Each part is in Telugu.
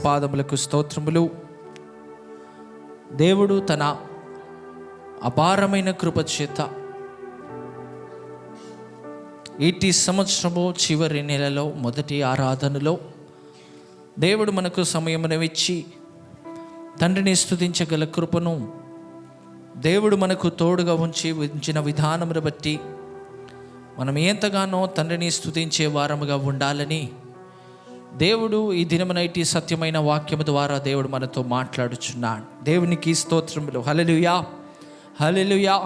పాదములకు స్తోత్రములు. దేవుడు తన అపారమైన కృప చేత ఈ సంవత్సరము చివరి నెలలో మొదటి ఆరాధనలో దేవుడు మనకు సమయమునవిచ్చి తండ్రిని స్తుతించగల కృపను దేవుడు మనకు తోడుగా ఉంచిన విధానమును బట్టి మనం ఎంతగానో తండ్రిని స్తుతించే వారముగా ఉండాలని దేవుడు ఈ దినమునైటి సత్యమైన వాక్యము ద్వారా దేవుడు మనతో మాట్లాడుచున్నాడు. దేవునికి స్తోత్రములు. హల్లెలూయా, హల్లెలూయా.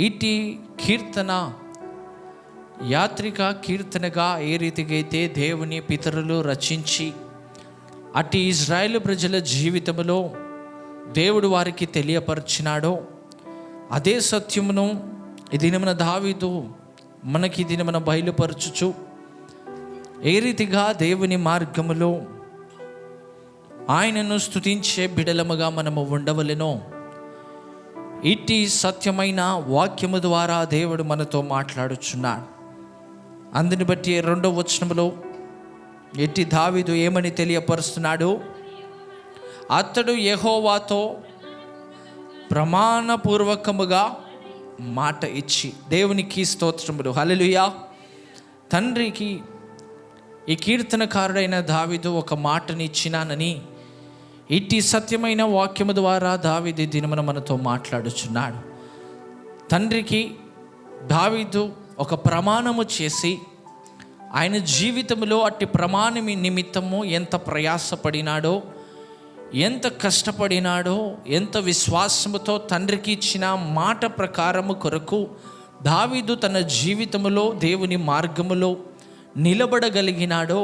ఈటి కీర్తన యాత్రిక కీర్తనగా ఏ రీతిగా అయితే దేవుని పితరులు రచించి అటు ఇజ్రాయేలు ప్రజల జీవితంలో దేవుడు వారికి తెలియపరిచినాడో అదే సత్యమును ఈ దినమున దావీదు మనకి ఈ దినమున బయలుపరచుచు ఏ రీతిగా దేవుని మార్గములో ఆయనను స్తుతించే బిడలముగా మనము ఉండవలెనో ఇట్టి సత్యమైన వాక్యము ద్వారా దేవుడు మనతో మాట్లాడుచున్నాడు. అందుని బట్టి 2వ వచనములో ఎట్టి దావీదు ఏమని తెలియపరుస్తున్నాడు? అతడు యెహోవాతో ప్రమాణపూర్వకముగా మాట ఇచ్చి. దేవునికి స్తోత్రములు. హల్లెలూయా. తండ్రికి ఈ కీర్తనకారుడైన దావీదు ఒక మాటని ఇచ్చినానని ఇట్టి సత్యమైన వాక్యము ద్వారా దావీదు దినమున మనతో మాట్లాడుచున్నాడు. తండ్రికి దావీదు ఒక ప్రమాణము చేసి ఆయన జీవితంలో అట్టి ప్రమాణమి నిమిత్తము ఎంత ప్రయాసపడినాడో, ఎంత కష్టపడినాడో, ఎంత విశ్వాసముతో తండ్రికి ఇచ్చిన మాట ప్రకారము కొరకు దావీదు తన జీవితంలో దేవుని మార్గములో నిలబడగలిగినాడో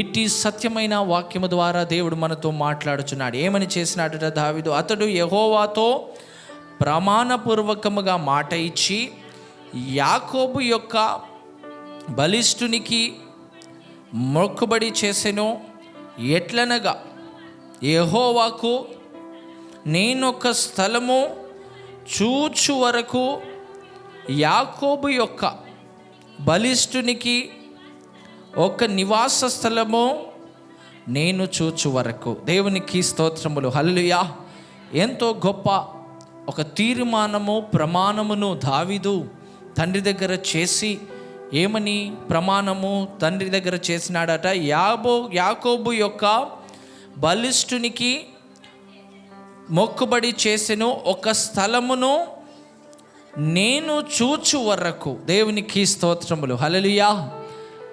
ఇట్టి సత్యమైన వాక్యము ద్వారా దేవుడు మనతో మాట్లాడుచున్నాడు. ఏమని చేసినాడట దావీదు? అతడు యెహోవాతో ప్రమాణపూర్వకముగా మాట ఇచ్చి యాకోబు యొక్క బలిష్ఠునికి మొక్కుబడి చేసెను. ఎట్లనగా యెహోవాకు నేనొక స్థలము చూచు వరకు, యాకోబు యొక్క బలిష్ఠునికి ఒక నివాస స్థలము నేను చూచు వరకు. దేవునికి స్తోత్రములు. హల్లెలూయా. ఎంతో గొప్ప ఒక తీర్మానము, ప్రమాణమును దావీదు తండ్రి దగ్గర చేసి ఏమని ప్రమాణము తండ్రి దగ్గర చేసినాడట? యాకోబు యొక్క బలిష్ఠునికి మొక్కుబడి చేసెను, ఒక స్థలమును నేను చూచు వరకు. దేవునికి స్తోత్రములు. హల్లెలూయా.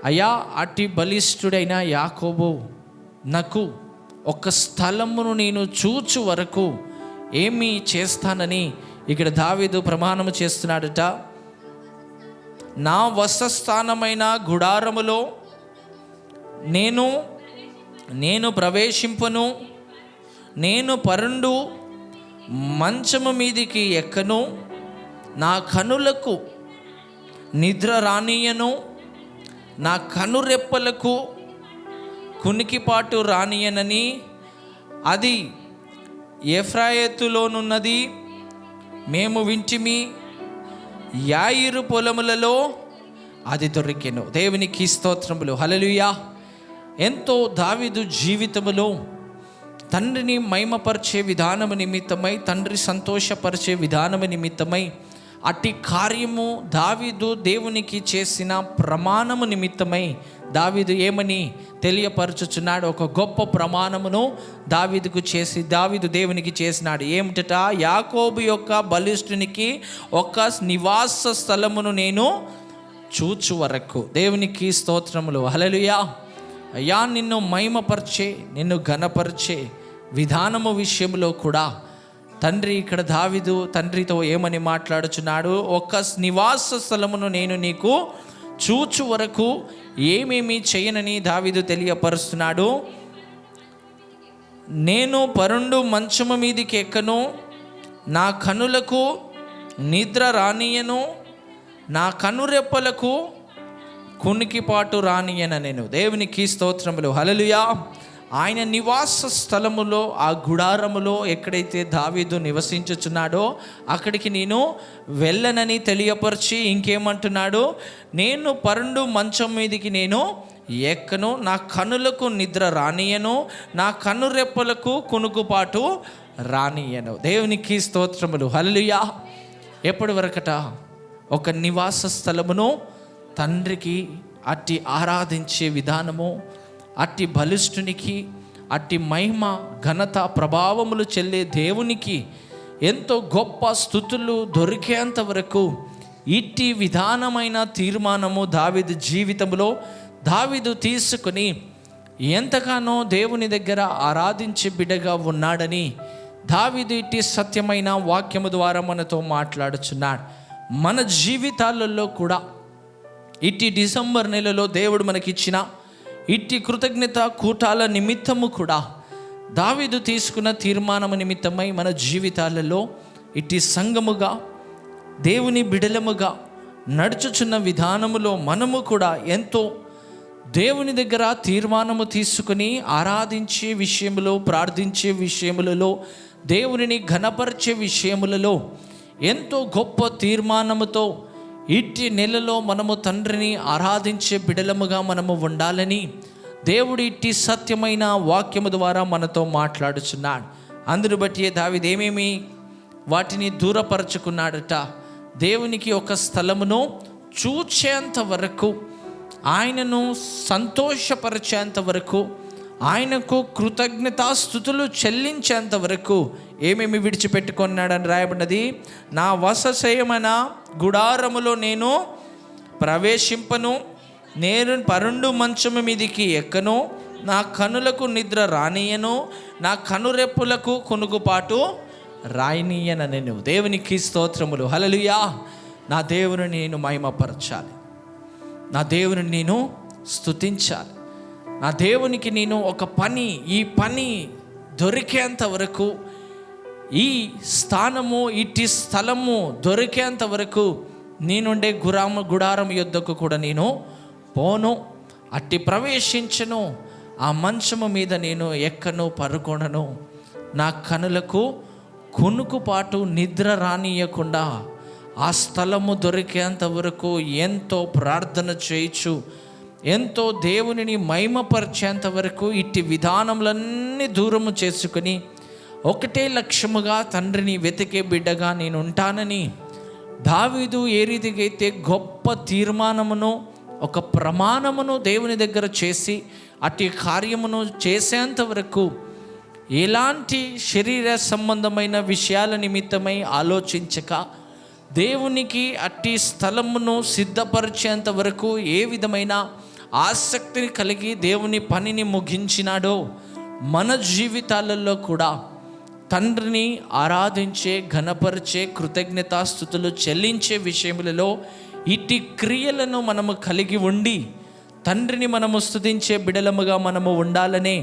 అయ్యా, అట్టి బలిష్ఠుడైన యాకోబు నాకు ఒక స్థలమును నేను చూచు వరకు ఏమి చేస్తానని ఇక్కడ దావీదు ప్రమాణము చేస్తున్నాడట. నా వసస్థానమైన గుడారములో నేను ప్రవేశింపను, నేను పరుండు మంచము మీదికి ఎక్కను, నా కనులకు నిద్ర రానియను, నా కనురెప్పలకు కునికిపాటు రానియనని అది ఎఫ్రాయిములోనున్నది మేము వింటిమి, యాయిరు పొలములలో అది దొరికెను. దేవునికి స్తోత్రములు. హల్లెలూయా. ఎంతో దావీదు జీవితములో తండ్రిని మహిమపరిచే విధానము నిమిత్తమై, తండ్రి సంతోషపరిచే విధానము నిమిత్తమై అట్టి కార్యము దావీదు దేవునికి చేసిన ప్రమాణము నిమిత్తమై దావీదు ఏమని తెలియపరచుచున్నాడు? ఒక గొప్ప ప్రమాణమును దావీదుకు చేసి దావీదు దేవునికి చేసినాడు. ఏమిటట? యాకోబు యొక్క బలిష్ఠునికి ఒక నివాస స్థలమును నేను చూచు వరకు. దేవునికి స్తోత్రములు. హల్లెలూయా. అయ్యా, నిన్ను మహిమపరిచే, నిన్ను ఘనపరిచే విధానము విషయంలో కూడా తండ్రి ఇక్కడ దావీదు తండ్రితో ఏమని మాట్లాడుచున్నాడు? ఒక నివాస స్థలమును నేను నీకు చూచు వరకు ఏమేమి చేయనని దావీదు తెలియపరుస్తున్నాడు. నేను పరుండు మంచము మీదికి ఎక్కను, నా కనులకు నిద్ర రానియను, నా కనురెప్పలకు కునికిపాటు రానియన నేను. దేవునికి స్తోత్రములు. హల్లెలూయా. ఆయన నివాస స్థలములో, ఆ గుడారములో ఎక్కడైతే దావీదు నివసించుచున్నాడో అక్కడికి నేను వెళ్ళనని తెలియపరిచి ఇంకేమంటున్నాడు? నేను పరుండు మంచం మీదికి నేను ఎక్కను, నా కనులకు నిద్ర రానియను, నా కనురెప్పలకు కునుకుపాటు రానియను. దేవునికి స్తోత్రములు, హల్లెలూయా. ఎప్పటి వరకట? ఒక నివాస స్థలమును తండ్రికి అట్టి ఆరాధించే విధానము, అట్టి బలిష్ఠునికి, అట్టి మహిమ ఘనత ప్రభావములు చెల్లే దేవునికి ఎంతో గొప్ప స్తుతులు దొరికేంత వరకు ఇట్టి విధానమైన తీర్మానము దావీదు జీవితంలో దావీదు తీసుకుని ఎంతగానో దేవుని దగ్గర ఆరాధించే బిడ్డగా ఉన్నాడని దావీదు ఇట్టి సత్యమైన వాక్యము ద్వారా మనతో మాట్లాడుచున్నాడు. మన జీవితాలలో కూడా ఇట్టి డిసెంబర్ నెలలో దేవుడు మనకిచ్చిన ఇట్టి కృతజ్ఞత కూటాల నిమిత్తము కూడా దావీదు తీసుకున్న తీర్మానము నిమిత్తమై మన జీవితాలలో ఇట్టి సంఘముగా దేవుని బిడలముగా నడుచుచున్న విధానములో మనము కూడా ఎంతో దేవుని దగ్గర తీర్మానము తీసుకుని ఆరాధించే విషయములో, ప్రార్థించే విషయములలో, దేవునిని ఘనపరిచే విషయములలో ఎంతో గొప్ప తీర్మానముతో ఇట్టి నెలలో మనము తండ్రిని ఆరాధించే బిడలముగా మనము ఉండాలని దేవుడు ఇట్టి సత్యమైన వాక్యము ద్వారా మనతో మాట్లాడుచున్నాడు. అందును బట్టి దావీదు ఏమేమి వాటిని దూరపరచుకున్నాడట? దేవునికి ఒక స్థలమును చూచేంత వరకు, ఆయనను సంతోషపరిచేంత వరకు, ఆయనకు కృతజ్ఞతాస్తుతులు చెల్లించేంత వరకు ఏమేమి విడిచిపెట్టుకున్నాడని రాయబడినది. నా వసశయమైన గుడారములో నేను ప్రవేశింపను, నేను పరుండు మంచము మీదికి ఎక్కను, నా కనులకు నిద్ర రానియను, నా కనురెప్పులకు కునుకుపాటు రాయనీయనను. దేవునికి స్తోత్రములు, హల్లెలూయా. నా దేవుని నేను మహిమపరచాలి, నా దేవుని నేను స్తుతించాలి, నా దేవునికి నేను ఒక పని, ఈ పని దొరికేంత వరకు, ఈ స్థానము, ఇట్టి స్థలము దొరికేంత వరకు నేనుండే గుడారం యొద్దకు కూడా నేను పోను, అట్టి ప్రవేశించను, ఆ మంచము మీద నేను ఎక్కను, పరుకొనను, నా కనులకు కునుకుపాటు నిద్ర రానియకుండా ఆ స్థలము దొరికేంత వరకు ఎంతో ప్రార్థన చేయొచ్చు, ఎంతో దేవునిని మహిమపరిచేంత వరకు ఇట్టి విధానములన్నీ దూరము చేసుకుని ఒకటే లక్ష్యముగా తండ్రిని వెతికే బిడ్డగా నేను ఉంటానని దావీదు ఏ రీతిగా అయితే గొప్ప తీర్మానమును, ఒక ప్రమాణమును దేవుని దగ్గర చేసి అట్టి కార్యమును చేసేంత వరకు ఎలాంటి శరీర సంబంధమైన విషయాల నిమిత్తమై ఆలోచించక దేవునికి అట్టి స్థలమును సిద్ధపరిచేంత వరకు ఏ విధమైన ఆసక్తిని కలిగి దేవుని పనిని ముగించినాడో మన జీవితాలలో కూడా తండ్రిని ఆరాధించే, ఘనపరిచే, కృతజ్ఞతాస్తుతులు చెల్లించే విషయములలో ఇట్టి క్రియలను మనము కలిగి ఉండి తండ్రిని మనము స్తుతించే బిడలముగా మనము ఉండాలనే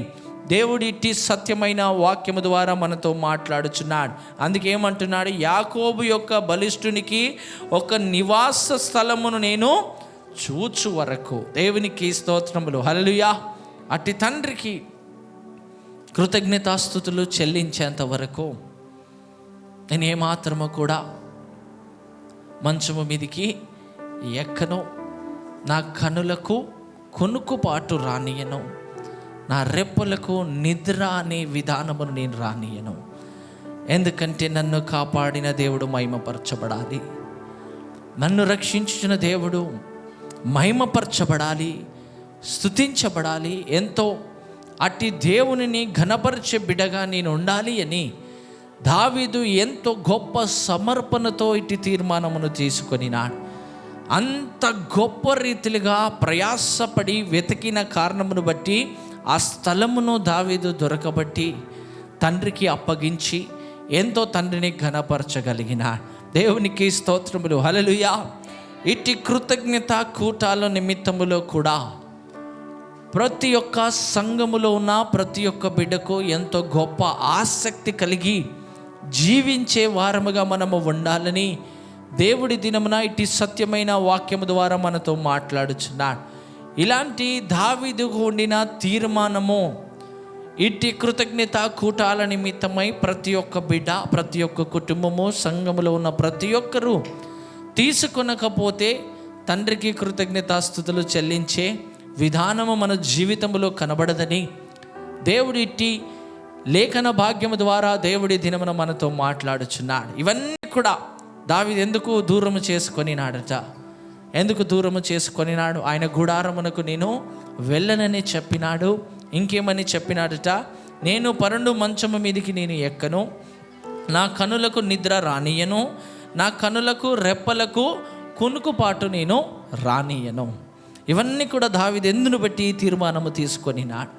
దేవుడు ఇట్టి సత్యమైన వాక్యము ద్వారా మనతో మాట్లాడుచున్నాడు. అందుకే ఏమంటున్నాడు? యాకోబు యొక్క బలిష్ఠునికి ఒక నివాస స్థలమును నేను చూచు వరకు. దేవునికి స్తోత్రములు, హల్లెలూయా. అట్టి తండ్రికి కృతజ్ఞతాస్తుతులు చెల్లించేంత వరకు నేను ఏమాత్రము కూడా మంచము మీదికి ఎక్కను, నా కనులకు కునుకుపాటు రానియను, నా రెప్పలకు నిద్ర అనే విధానమును నేను రానియను. ఎందుకంటే నన్ను కాపాడిన దేవుడు మహిమపరచబడాలి, నన్ను రక్షించిన దేవుడు మహిమపరచబడాలి, స్తుతించబడాలి. ఎంతో అట్టి దేవునిని ఘనపరిచే బిడగా నేను ఉండాలి అని దావీదు ఎంతో గొప్ప సమర్పణతో ఇట్టి తీర్మానమును తీసుకొనినాడు. అంత గొప్ప రీతిగా ప్రయాసపడి వెతికిన కారణమును బట్టి ఆ స్థలమును దావీదు దొరకబట్టి తండ్రికి అప్పగించి ఎంతో తండ్రిని ఘనపరచగలిగిన దేవునికి స్తోత్రములు, హల్లెలూయా. ఇట్టి కృతజ్ఞత కూటాల నిమిత్తములో కూడా ప్రతి ఒక్క సంఘములో ఉన్న ప్రతి ఒక్క బిడ్డకు ఎంతో గొప్ప ఆసక్తి కలిగి జీవించే వారముగా మనము ఉండాలని దేవుడి దినమున ఇట్టి సత్యమైన వాక్యము ద్వారా మనతో మాట్లాడుచున్నాడు. ఇలాంటి దావీదుకు ఉండిన తీర్మానము ఇట్టి కృతజ్ఞత కూటాల నిమిత్తమై ప్రతి ఒక్క బిడ్డ, ప్రతి ఒక్క కుటుంబము, సంఘములో ఉన్న ప్రతి ఒక్కరూ తీసుకొనకపోతే తండ్రికి కృతజ్ఞతాస్తుతులు చెల్లించే విధానము మన జీవితంలో కనబడదని దేవుడి ఇట్టి లేఖన భాగ్యము ద్వారా దేవుడి దినమున మనతో మాట్లాడుచున్నాడు. ఇవన్నీ కూడా దావీదు ఎందుకు దూరము చేసుకొనినాడట? ఎందుకు దూరము చేసుకొనినాడు? ఆయన గుడారమునకు నేను వెళ్ళనని చెప్పినాడు. ఇంకేమని చెప్పినాడట? నేను పరుండు మంచము మీదికి నేను ఎక్కను, నా కనులకు నిద్ర రానియను, నా కనులకు రెప్పలకు కునుకుపాటు నేను రానియను. ఇవన్నీ కూడా దావీదు ఎందును బట్టి తీర్మానము తీసుకొనినాడు?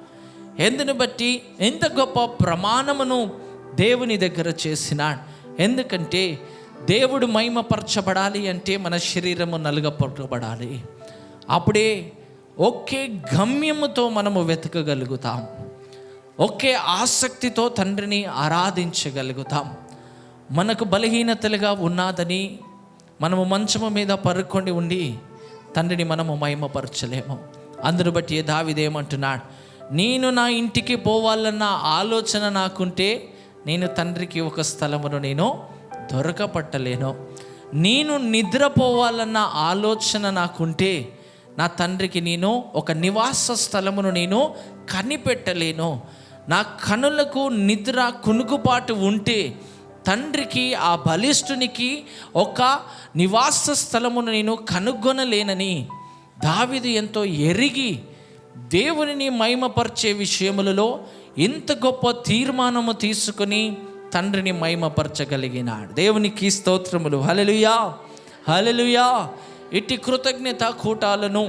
ఎందును బట్టి ఎంత గొప్ప ప్రమాణమును దేవుని దగ్గర చేసినాడు? ఎందుకంటే దేవుడు మహిమపరచబడాలి అంటే మన శరీరము నలుగపరచబడాలి. అప్పుడే ఒకే గమ్యముతో మనము వెతకగలుగుతాం, ఒకే ఆసక్తితో తండ్రిని ఆరాధించగలుగుతాం. మనకు బలహీనతలుగా ఉన్నదని మనము మంచము మీద పరుక్కొని ఉండి తండ్రిని మనము మహిమపరచలేము. అందును బట్టి దావీదు ఏమంటున్నాడు? నేను నా ఇంటికి పోవాలన్న ఆలోచన నాకుంటే నేను తండ్రికి ఒక స్థలమును నేను దొరకపట్టలేను. నేను నిద్రపోవాలన్న ఆలోచన నాకుంటే నా తండ్రికి నేను ఒక నివాస స్థలమును నేను కనిపెట్టలేను. నా కనులకు నిద్ర కునుకుపాటు ఉంటే తండ్రికి, ఆ బలిష్ఠునికి ఒక నివాస స్థలమును నేను కనుగొనలేనని దావీదు ఎంతో ఎరిగి దేవునిని మహిమపరిచే విషయములలో ఇంత గొప్ప తీర్మానము తీసుకుని తండ్రిని మహిమపరచగలిగినాడు. దేవునికి స్తోత్రములు. హల్లెలూయా, హల్లెలూయా. ఇట్టి కృతజ్ఞత కూటాలను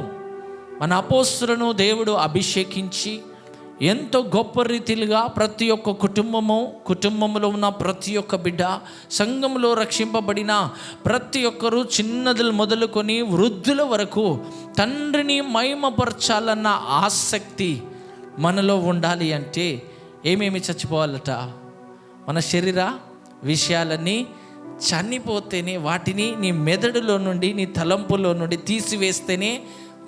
మన అపోస్తులను దేవుడు అభిషేకించి ఎంతో గొప్ప రీతిలుగా ప్రతి ఒక్క కుటుంబంలో ఉన్న ప్రతి ఒక్క బిడ్డ, సంఘంలో రక్షింపబడిన ప్రతి ఒక్కరూ చిన్నదులు మొదలుకొని వృద్ధుల వరకు తండ్రిని మహిమపరచాలన్న ఆసక్తి మనలో ఉండాలి. అంటే ఏమేమి చచ్చిపోవాలట? మన శరీర విషయాలన్నీ చనిపోతేనే, వాటిని నీ మెదడులో నుండి, నీ తలంపులో నుండి తీసివేస్తేనే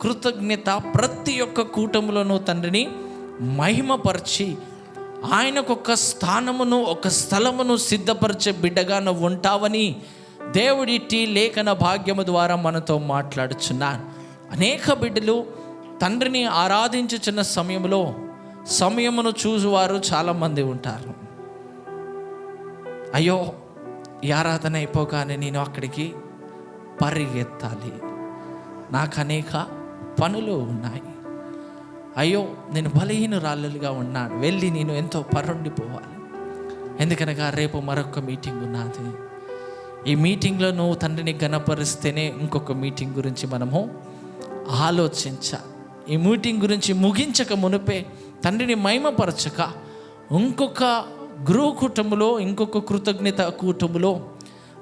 కృతజ్ఞత ప్రతి ఒక్క కూటములోనూ తండ్రిని మహిమపరిచి ఆయనకు ఒక స్థానమును, ఒక స్థలమును సిద్ధపరిచే బిడ్డగా నువ్వు ఉంటావని దేవుడిట్టి లేఖన భాగ్యము ద్వారా మనతో మాట్లాడుచున్నాను. అనేక బిడ్డలు తండ్రిని ఆరాధించుచున్న సమయమును చూసేవారు చాలామంది ఉంటారు. అయ్యో, ఈ ఆరాధన అయిపోగానే నేను అక్కడికి పరిగెత్తాలి, నాకు అనేక పనులు ఉన్నాయి, అయ్యో నేను బలహీనురాలుగా ఉన్నాను, వెళ్ళి నేను ఎంతో పరుండిపోవాలి. ఎందుకనగా రేపు మరొక మీటింగ్ ఉన్నది. ఈ మీటింగ్లో నువ్వు తండ్రిని గణపరిస్తేనే ఇంకొక మీటింగ్ గురించి మనము ఆలోచించాలి. ఈ మీటింగ్ గురించి ముగించక మునిపే తండ్రిని మహిమపరచక ఇంకొక గృహ కూటములో, ఇంకొక కృతజ్ఞత కూటములో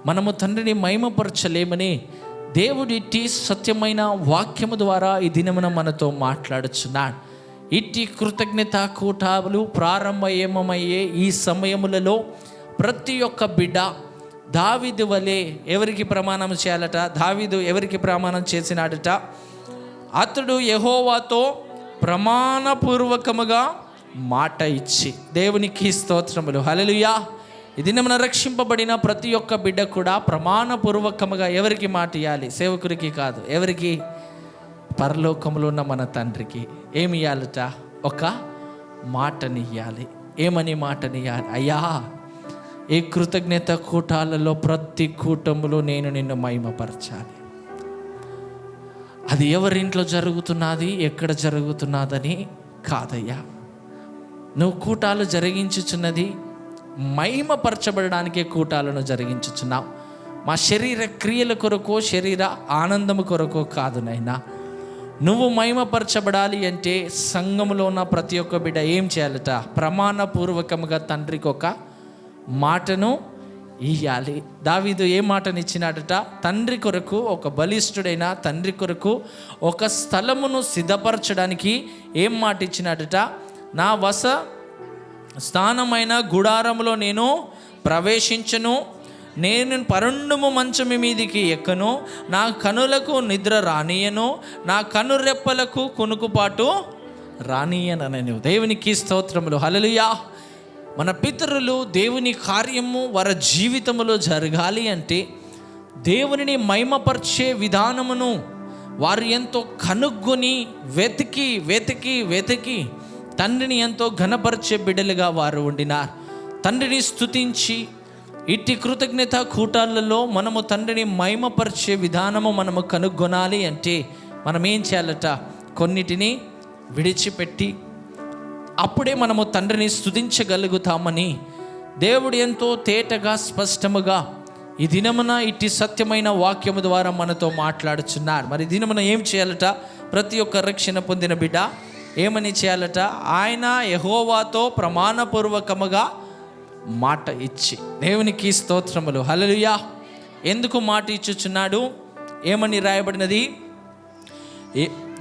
మనము తండ్రిని మహిమపరచలేమని దేవుడిట్టి సత్యమైన వాక్యము ద్వారా ఈ దినమున మనతో మాట్లాడుచున్నాడు. ఇట్టి కృతజ్ఞత కూటాలు ప్రారంభమయ్యే ఈ సమయములలో ప్రతి ఒక్క బిడ్డ దావీదు వలె ఎవరికి ప్రమాణం చేయాలట? దావీదు ఎవరికి ప్రమాణం చేసినాడట? అతడు యెహోవాతో ప్రమాణపూర్వకముగా మాట ఇచ్చి. దేవునికి స్తోత్రములు. హల్లెలూయా. ఇది మన రక్షింపబడిన ప్రతి ఒక్క బిడ్డ కూడా ప్రమాణపూర్వకముగా ఎవరికి మాట ఇవ్వాలి? సేవకురికి కాదు, ఎవరికి? పరలోకములో ఉన్న మన తండ్రికి. ఏమి ఇవ్వాలట? ఒక మాటని ఇవ్వాలి. ఏమని మాటని ఇవ్వాలి? అయ్యా, ఈ కృతజ్ఞత కూటాలలో ప్రతి కూటములో నేను నిన్ను మహిమపరచాలి. అది ఎవరింట్లో జరుగుతున్నది, ఎక్కడ జరుగుతున్నదని కాదయ్యా. నువ్వు కూటాలు జరిగించుచున్నది మహిమపరచబడడానికే కూటాలను జరిగించుచున్నావు. మా శరీర క్రియల కొరకో, శరీర ఆనందము కొరకో కాదు నైనా. నువ్వు మహిమపరచబడాలి అంటే సంఘములో ఉన్న ప్రతి ఒక్క బిడ్డ ఏం చేయాలట? ప్రమాణపూర్వకంగా తండ్రికి ఒక మాటను ఇయ్యాలి. దావీదు ఏ మాటను ఇచ్చినాడట? తండ్రి కొరకు, ఒక బలిష్ఠుడైన తండ్రి కొరకు ఒక స్థలమును సిద్ధపరచడానికి ఏం మాట ఇచ్చినాడట? నా వస స్థానమైన గుడారములో నేను ప్రవేశించను, నేను పరుండుము మంచము మీదికి ఎక్కను, నా కనులకు నిద్ర రానియను, నా కనురెప్పలకు కునుకుపాటు రానియనను. దేవునికి స్తోత్రములు. హల్లెలూయా. మన పితరులు దేవుని కార్యము వారి జీవితంలో జరగాలి అంటే దేవునిని మహిమపరిచే విధానమును వారు ఎంతో కనుగొని వెతికి వెతికి వెతికి తండ్రిని ఎంతో ఘనపరిచే బిడ్డలుగా వారు ఉండినారు. తండ్రిని స్తుతించి ఇట్టి కృతజ్ఞత కూటాలలో మనము తండ్రిని మహిమపరిచే విధానము మనము కనుగొనాలి అంటే మనం ఏం చేయాలట? కొన్నిటిని విడిచిపెట్టి అప్పుడే మనము తండ్రిని స్తుతించగలుగుతామని దేవుడు ఎంతో తేటగా స్పష్టముగా ఈ దినమున ఇట్టి సత్యమైన వాక్యము ద్వారా మనతో మాట్లాడుచున్నారు. మరి దినమున ఏం చేయాలట? ప్రతి ఒక్క రక్షణ పొందిన బిడ్డ ఏమని చేయాలట? ఆయన యెహోవాతో ప్రమాణపూర్వకముగా మాట ఇచ్చి, దేవునికి స్తోత్రములు, హల్లెలూయా. ఎందుకు మాట ఇచ్చుచున్నాడు? ఏమని రాయబడినది?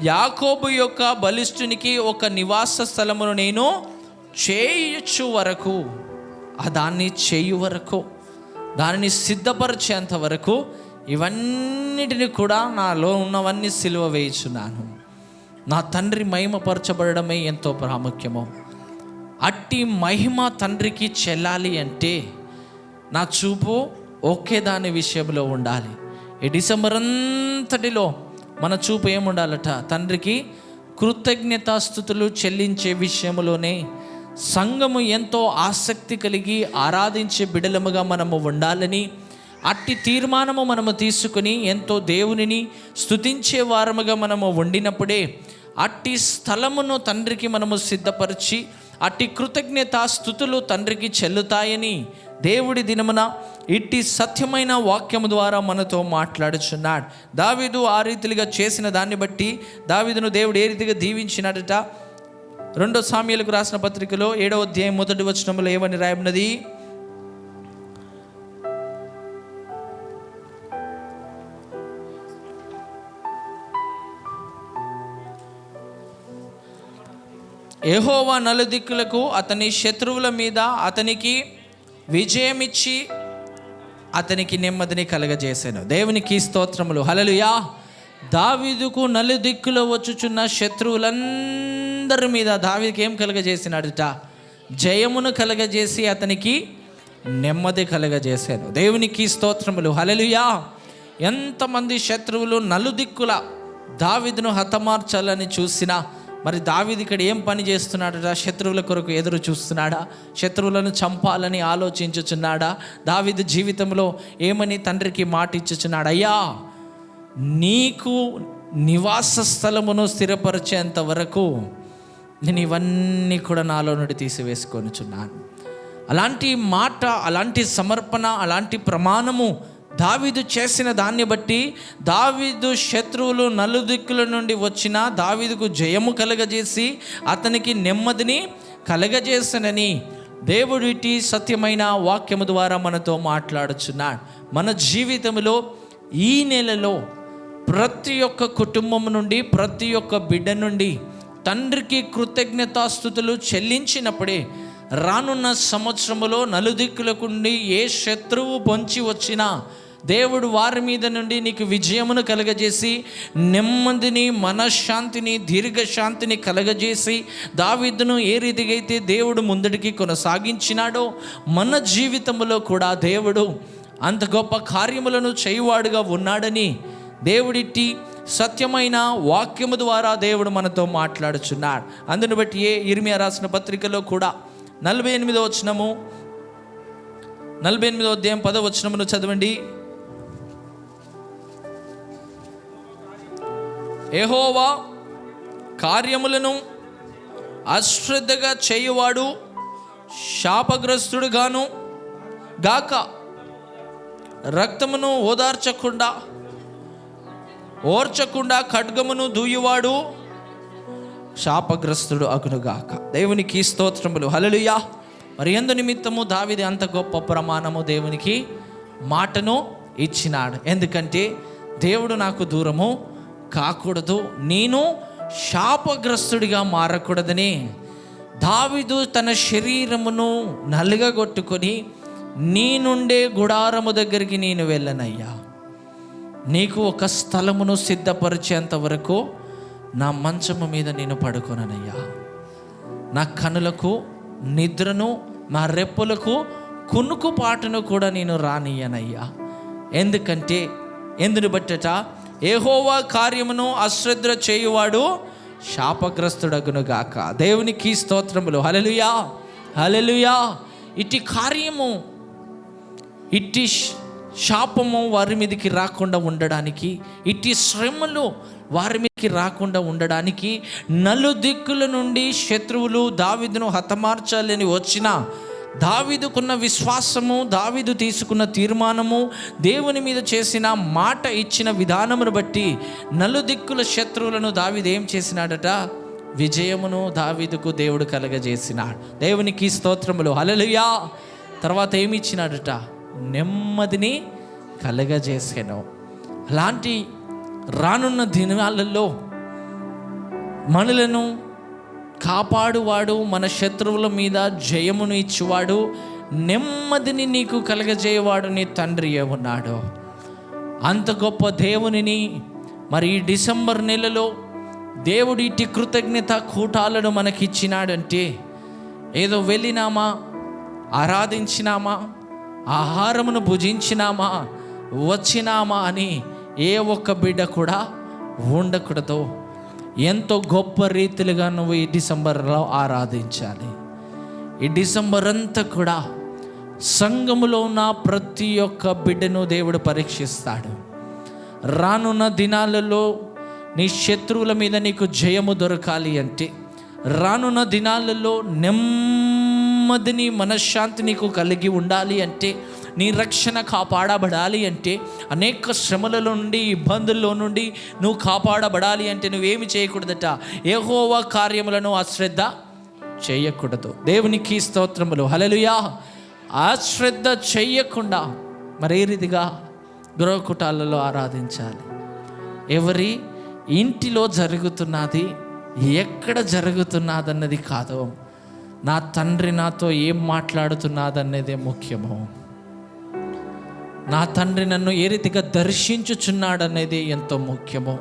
యాకోబు యొక్క బలిష్ఠునికి ఒక నివాస స్థలమును నేను చేయొచ్చు వరకు, దాన్ని చేయు వరకు, దానిని సిద్ధపరిచేంత వరకు ఇవన్నిటిని కూడా నాలో ఉన్నవన్నీ సిలువ వేయుచున్నాను. నా తండ్రి మహిమపరచబడమే ఎంతో ప్రాముఖ్యము. అట్టి మహిమ తండ్రికి చెల్లాలి అంటే నా చూపు ఒకే దాని విషయంలో ఉండాలి. ఈ డిసెంబర్ అంతటిలో మన చూపు ఏముండాలట? తండ్రికి కృతజ్ఞతాస్తుతులు చెల్లించే విషయంలోనే సంఘము ఎంతో ఆసక్తి కలిగి ఆరాధించే బిడలముగా మనము ఉండాలని అట్టి తీర్మానము మనము తీసుకుని ఎంతో దేవునిని స్తుతించే వారముగా మనము ఉండినప్పుడే అట్టి స్థలమును తండ్రికి మనము సిద్ధపరిచి అట్టి కృతజ్ఞతాస్తుతులు తండ్రికి చెల్లుతాయని దేవుడి దినమున ఇట్టి సత్యమైన వాక్యము ద్వారా మనతో మాట్లాడుచున్నాడు. దావీదు ఆ రీతిగా చేసిన దాన్ని బట్టి దావీదును దేవుడు ఏ రీతిగా దీవించినట? 2 సామ్యులకు రాసిన పత్రికలో 7వ అధ్యాయం 1వ వచనంలో ఏమని రాయబడినది? యెహోవా నలుదిక్కులకు అతని శత్రువుల మీద అతనికి విజయమిచ్చి అతనికి నెమ్మదిని కలగజేశాను. దేవునికి స్తోత్రములు, హల్లెలూయా. దావీదుకు నలుదిక్కులో వచ్చుచున్న శత్రువులందరి మీద దావీదుకి ఏం కలగజేసినాడట? జయమును కలగజేసి అతనికి నెమ్మది కలగజేశాను. దేవునికి స్తోత్రములు, హల్లెలూయా. ఎంతమంది శత్రువులు నలుదిక్కుల దావీదును హతమార్చాలని చూసినా మరి దావీదు ఇక్కడ ఏం పని చేస్తున్నాడట? శత్రువుల కొరకు ఎదురు చూస్తున్నాడా? శత్రువులను చంపాలని ఆలోచించుచున్నాడా? దావీదు జీవితంలో ఏమని తండ్రికి మాట ఇచ్చుచున్నాడు? అయ్యా, నీకు నివాస స్థలమును స్థిరపరిచేంత వరకు నేను ఇవన్నీ కూడా నాలో నుండి తీసివేసుకొనిచున్నాను. అలాంటి మాట, అలాంటి సమర్పణ, అలాంటి ప్రమాణము దావీదు చేసిన దాన్ని బట్టి దావీదు శత్రువులు నలుదిక్కుల నుండి వచ్చిన దావీదుకు జయము కలగజేసి అతనికి నెమ్మదిని కలగజేసనని దేవుడు ఇట్టి సత్యమైన వాక్యము ద్వారా మనతో మాట్లాడుచున్నాడు. మన జీవితంలో ఈ నెలలో ప్రతి ఒక్క కుటుంబం నుండి, ప్రతి ఒక్క బిడ్డ నుండి తండ్రికి కృతజ్ఞతాస్తుతులు చెల్లించినప్పుడే రానున్న సంవత్సరములో నలుదిక్కులకుండి ఏ శత్రువు పొంచి వచ్చినా దేవుడు వారి మీద నుండి నీకు విజయమును కలగజేసి నెమ్మదిని, మనశ్శాంతిని, దీర్ఘశాంతిని కలగజేసి దావీదును ఏ రీతిగా అయితే దేవుడు ముందడికి కొనసాగించినాడో మన జీవితంలో కూడా దేవుడు అంత గొప్ప కార్యములను చేయువాడుగా ఉన్నాడని దేవుడిట్టి సత్యమైన వాక్యము ద్వారా దేవుడు మనతో మాట్లాడుచున్నాడు. అందును బట్టి ఇర్మియా రాసిన పత్రికలో కూడా 48వ వచనము, 48వ అధ్యాయం 10వ వచనమును చదవండి. యెహోవా కార్యములను అశ్రద్ధగా చేయువాడు శాపగ్రస్తుడుగాను గాక, రక్తమును ఓర్చకుండా ఖడ్గమును దూయువాడు శాపగ్రస్తుడు అగునుగాక. దేవునికి స్తోత్రములు, హల్లెలూయా. మరి ఎందు నిమిత్తము దావీదు అంత గొప్ప ప్రమాణము దేవునికి మాటను ఇచ్చినాడు. ఎందుకంటే దేవుడు నాకు దూరము కాకూడదు, నేను శాపగ్రస్తుడిగా మారకూడదని దావీదు తన శరీరమును నలుగగొట్టుకొని నీ నుండే గుడారము దగ్గరికి నేను వెళ్ళనయ్యా, నీకు ఒక స్థలమును సిద్ధపరిచేంత వరకు నా మంచము మీద నేను పడుకోనయ్యా, నా కనులకు నిద్రను, నా రెప్పులకు కునుకుపాటును కూడా నేను రానియనయ్యా. ఎందుకంటే ఎందుని బట్టట యెహోవా కార్యమును అశ్రద్ధ చేయువాడు శాపగ్రస్తుడగును గాక. దేవునికి స్తోత్రములు. హల్లెలూయా, హల్లెలూయా. ఇట్టి కార్యము, ఇట్టి శాపము వారి మీదకి రాకుండా ఉండడానికి, ఇట్టి శ్రమలు వారి మీదకి రాకుండా ఉండడానికి, నలుదిక్కుల నుండి శత్రువులు దావీదును హతమార్చాలని వచ్చిన దావీదుకున్న విశ్వాసము, దావీదు తీసుకున్న తీర్మానము, దేవుని మీద చేసిన మాట ఇచ్చిన విధానమును బట్టి నలుదిక్కుల శత్రువులను దావీదు ఏం చేసినాడట? విజయమును దావీదుకు దేవుడు కలగజేసినాడు. దేవునికి స్తోత్రములు. హల్లెలూయా. తర్వాత ఏమి ఇచ్చినాడట? నెమ్మదిని కలగజేసాను. అలాంటి రానున్న దినాలలో మనలను కాపాడువాడు, మన శత్రువుల మీద జయమును ఇచ్చువాడు, నెమ్మదిని నీకు కలగజేయవాడు నీ తండ్రి ఉన్నాడు. అంత గొప్ప దేవునిని మరి ఈ డిసెంబర్ నెలలో దేవుడు ఇట్టి కృతజ్ఞత కూటాలను మనకిచ్చినాడంటే, ఏదో వెళ్ళినామా, ఆరాధించినామా, ఆహారమును భుజించినామా, వచ్చినామా అని ఏ ఒక్క బిడ్డ కూడా ఉండకూడదు. ఎంతో గొప్ప రీతిలుగా నువ్వు ఈ డిసెంబర్లో ఆరాధించాలి. ఈ డిసెంబర్ అంతా కూడా సంఘములో ఉన్న ప్రతి ఒక్క బిడ్డను దేవుడు పరీక్షిస్తాడు. రానున్న దినాలలో నీ శత్రువుల మీద నీకు జయము దొరకాలి అంటే, రానున్న దినాలలో నెమ్మదిని, మనశ్శాంతి నీకు కలిగి ఉండాలి అంటే, నీ రక్షణ కాపాడబడాలి అంటే, అనేక శ్రమలలో నుండి, ఇబ్బందుల్లో నుండి నువ్వు కాపాడబడాలి అంటే నువ్వేమి చేయకూడదట? యెహోవా కార్యములను అశ్రద్ధ చేయకూడదు. దేవునికి స్తోత్రములు. హల్లెలూయా. అశ్రద్ధ చెయ్యకుండా మరి ఏ రీతిగా గృహకుటాలలో ఆరాధించాలి? ఎవరి ఇంటిలో జరుగుతున్నది, ఎక్కడ జరుగుతున్నదన్నది కాదు, నా తండ్రి నాతో ఏం మాట్లాడుతున్నదన్నదే ముఖ్యము. నా తండ్రి నన్ను ఏ రీతిగా దర్శించుచున్నాడనేది ఎంతో ముఖ్యము.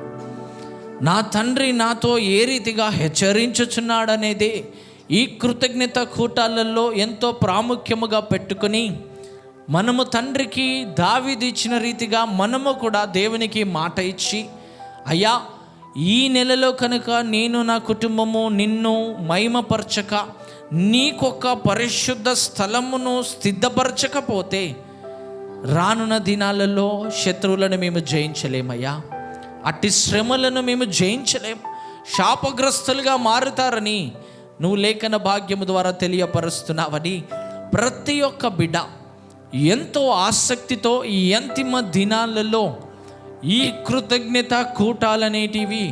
నా తండ్రి నాతో ఏ రీతిగా హెచ్చరించుచున్నాడనేది ఈ కృతజ్ఞత కూటాలలో ఎంతో ప్రాముఖ్యముగా పెట్టుకొని, మనము తండ్రికి దావీదు ఇచ్చిన రీతిగా మనము కూడా దేవునికి మాట ఇచ్చి, అయ్యా ఈ నెలలో కనుక నేను నా కుటుంబము నిన్ను మహిమపరచక, నీకొక పరిశుద్ధ స్థలమును సిద్ధపరచకపోతే రానున్న దినాలలో శత్రువులను మేము జయించలేమయ్యా. అట్టి శ్రమలను మేము జయించలేం, శాపగ్రస్తులుగా మారుతారని నువ్వు లేఖన భాగ్యము ద్వారా తెలియపరుస్తున్నావని ప్రతి ఒక్క బిడ్డ ఎంతో ఆసక్తితో ఈ అంతిమ దినాలలో ఈ కృతజ్ఞత కూటాలనేటివి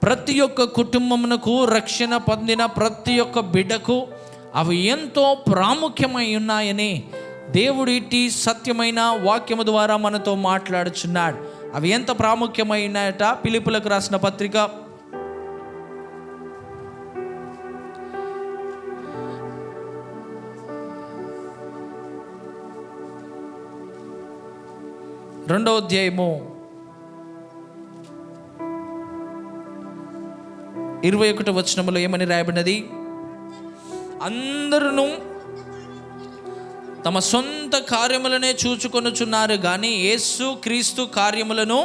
ప్రతి ఒక్క కుటుంబమునకు, రక్షణ పొందిన ప్రతి ఒక్క బిడ్డకు అవి ఎంతో ప్రాముఖ్యమై ఉన్నాయని దేవుడు ఇట్టి సత్యమైన వాక్యము ద్వారా మనతో మాట్లాడుచున్నాడు. అవి ఎంత ప్రాముఖ్యమై ఉన్నాయట? ఫిలిప్పీయులకు రాసిన పత్రిక 2వ అధ్యాయము 21వ వచనములో ఏమని రాయబడినది? అందరూ తమ సొంత కార్యములనే చూచుకొనుచున్నారు కానీ యేసు క్రీస్తు కార్యములను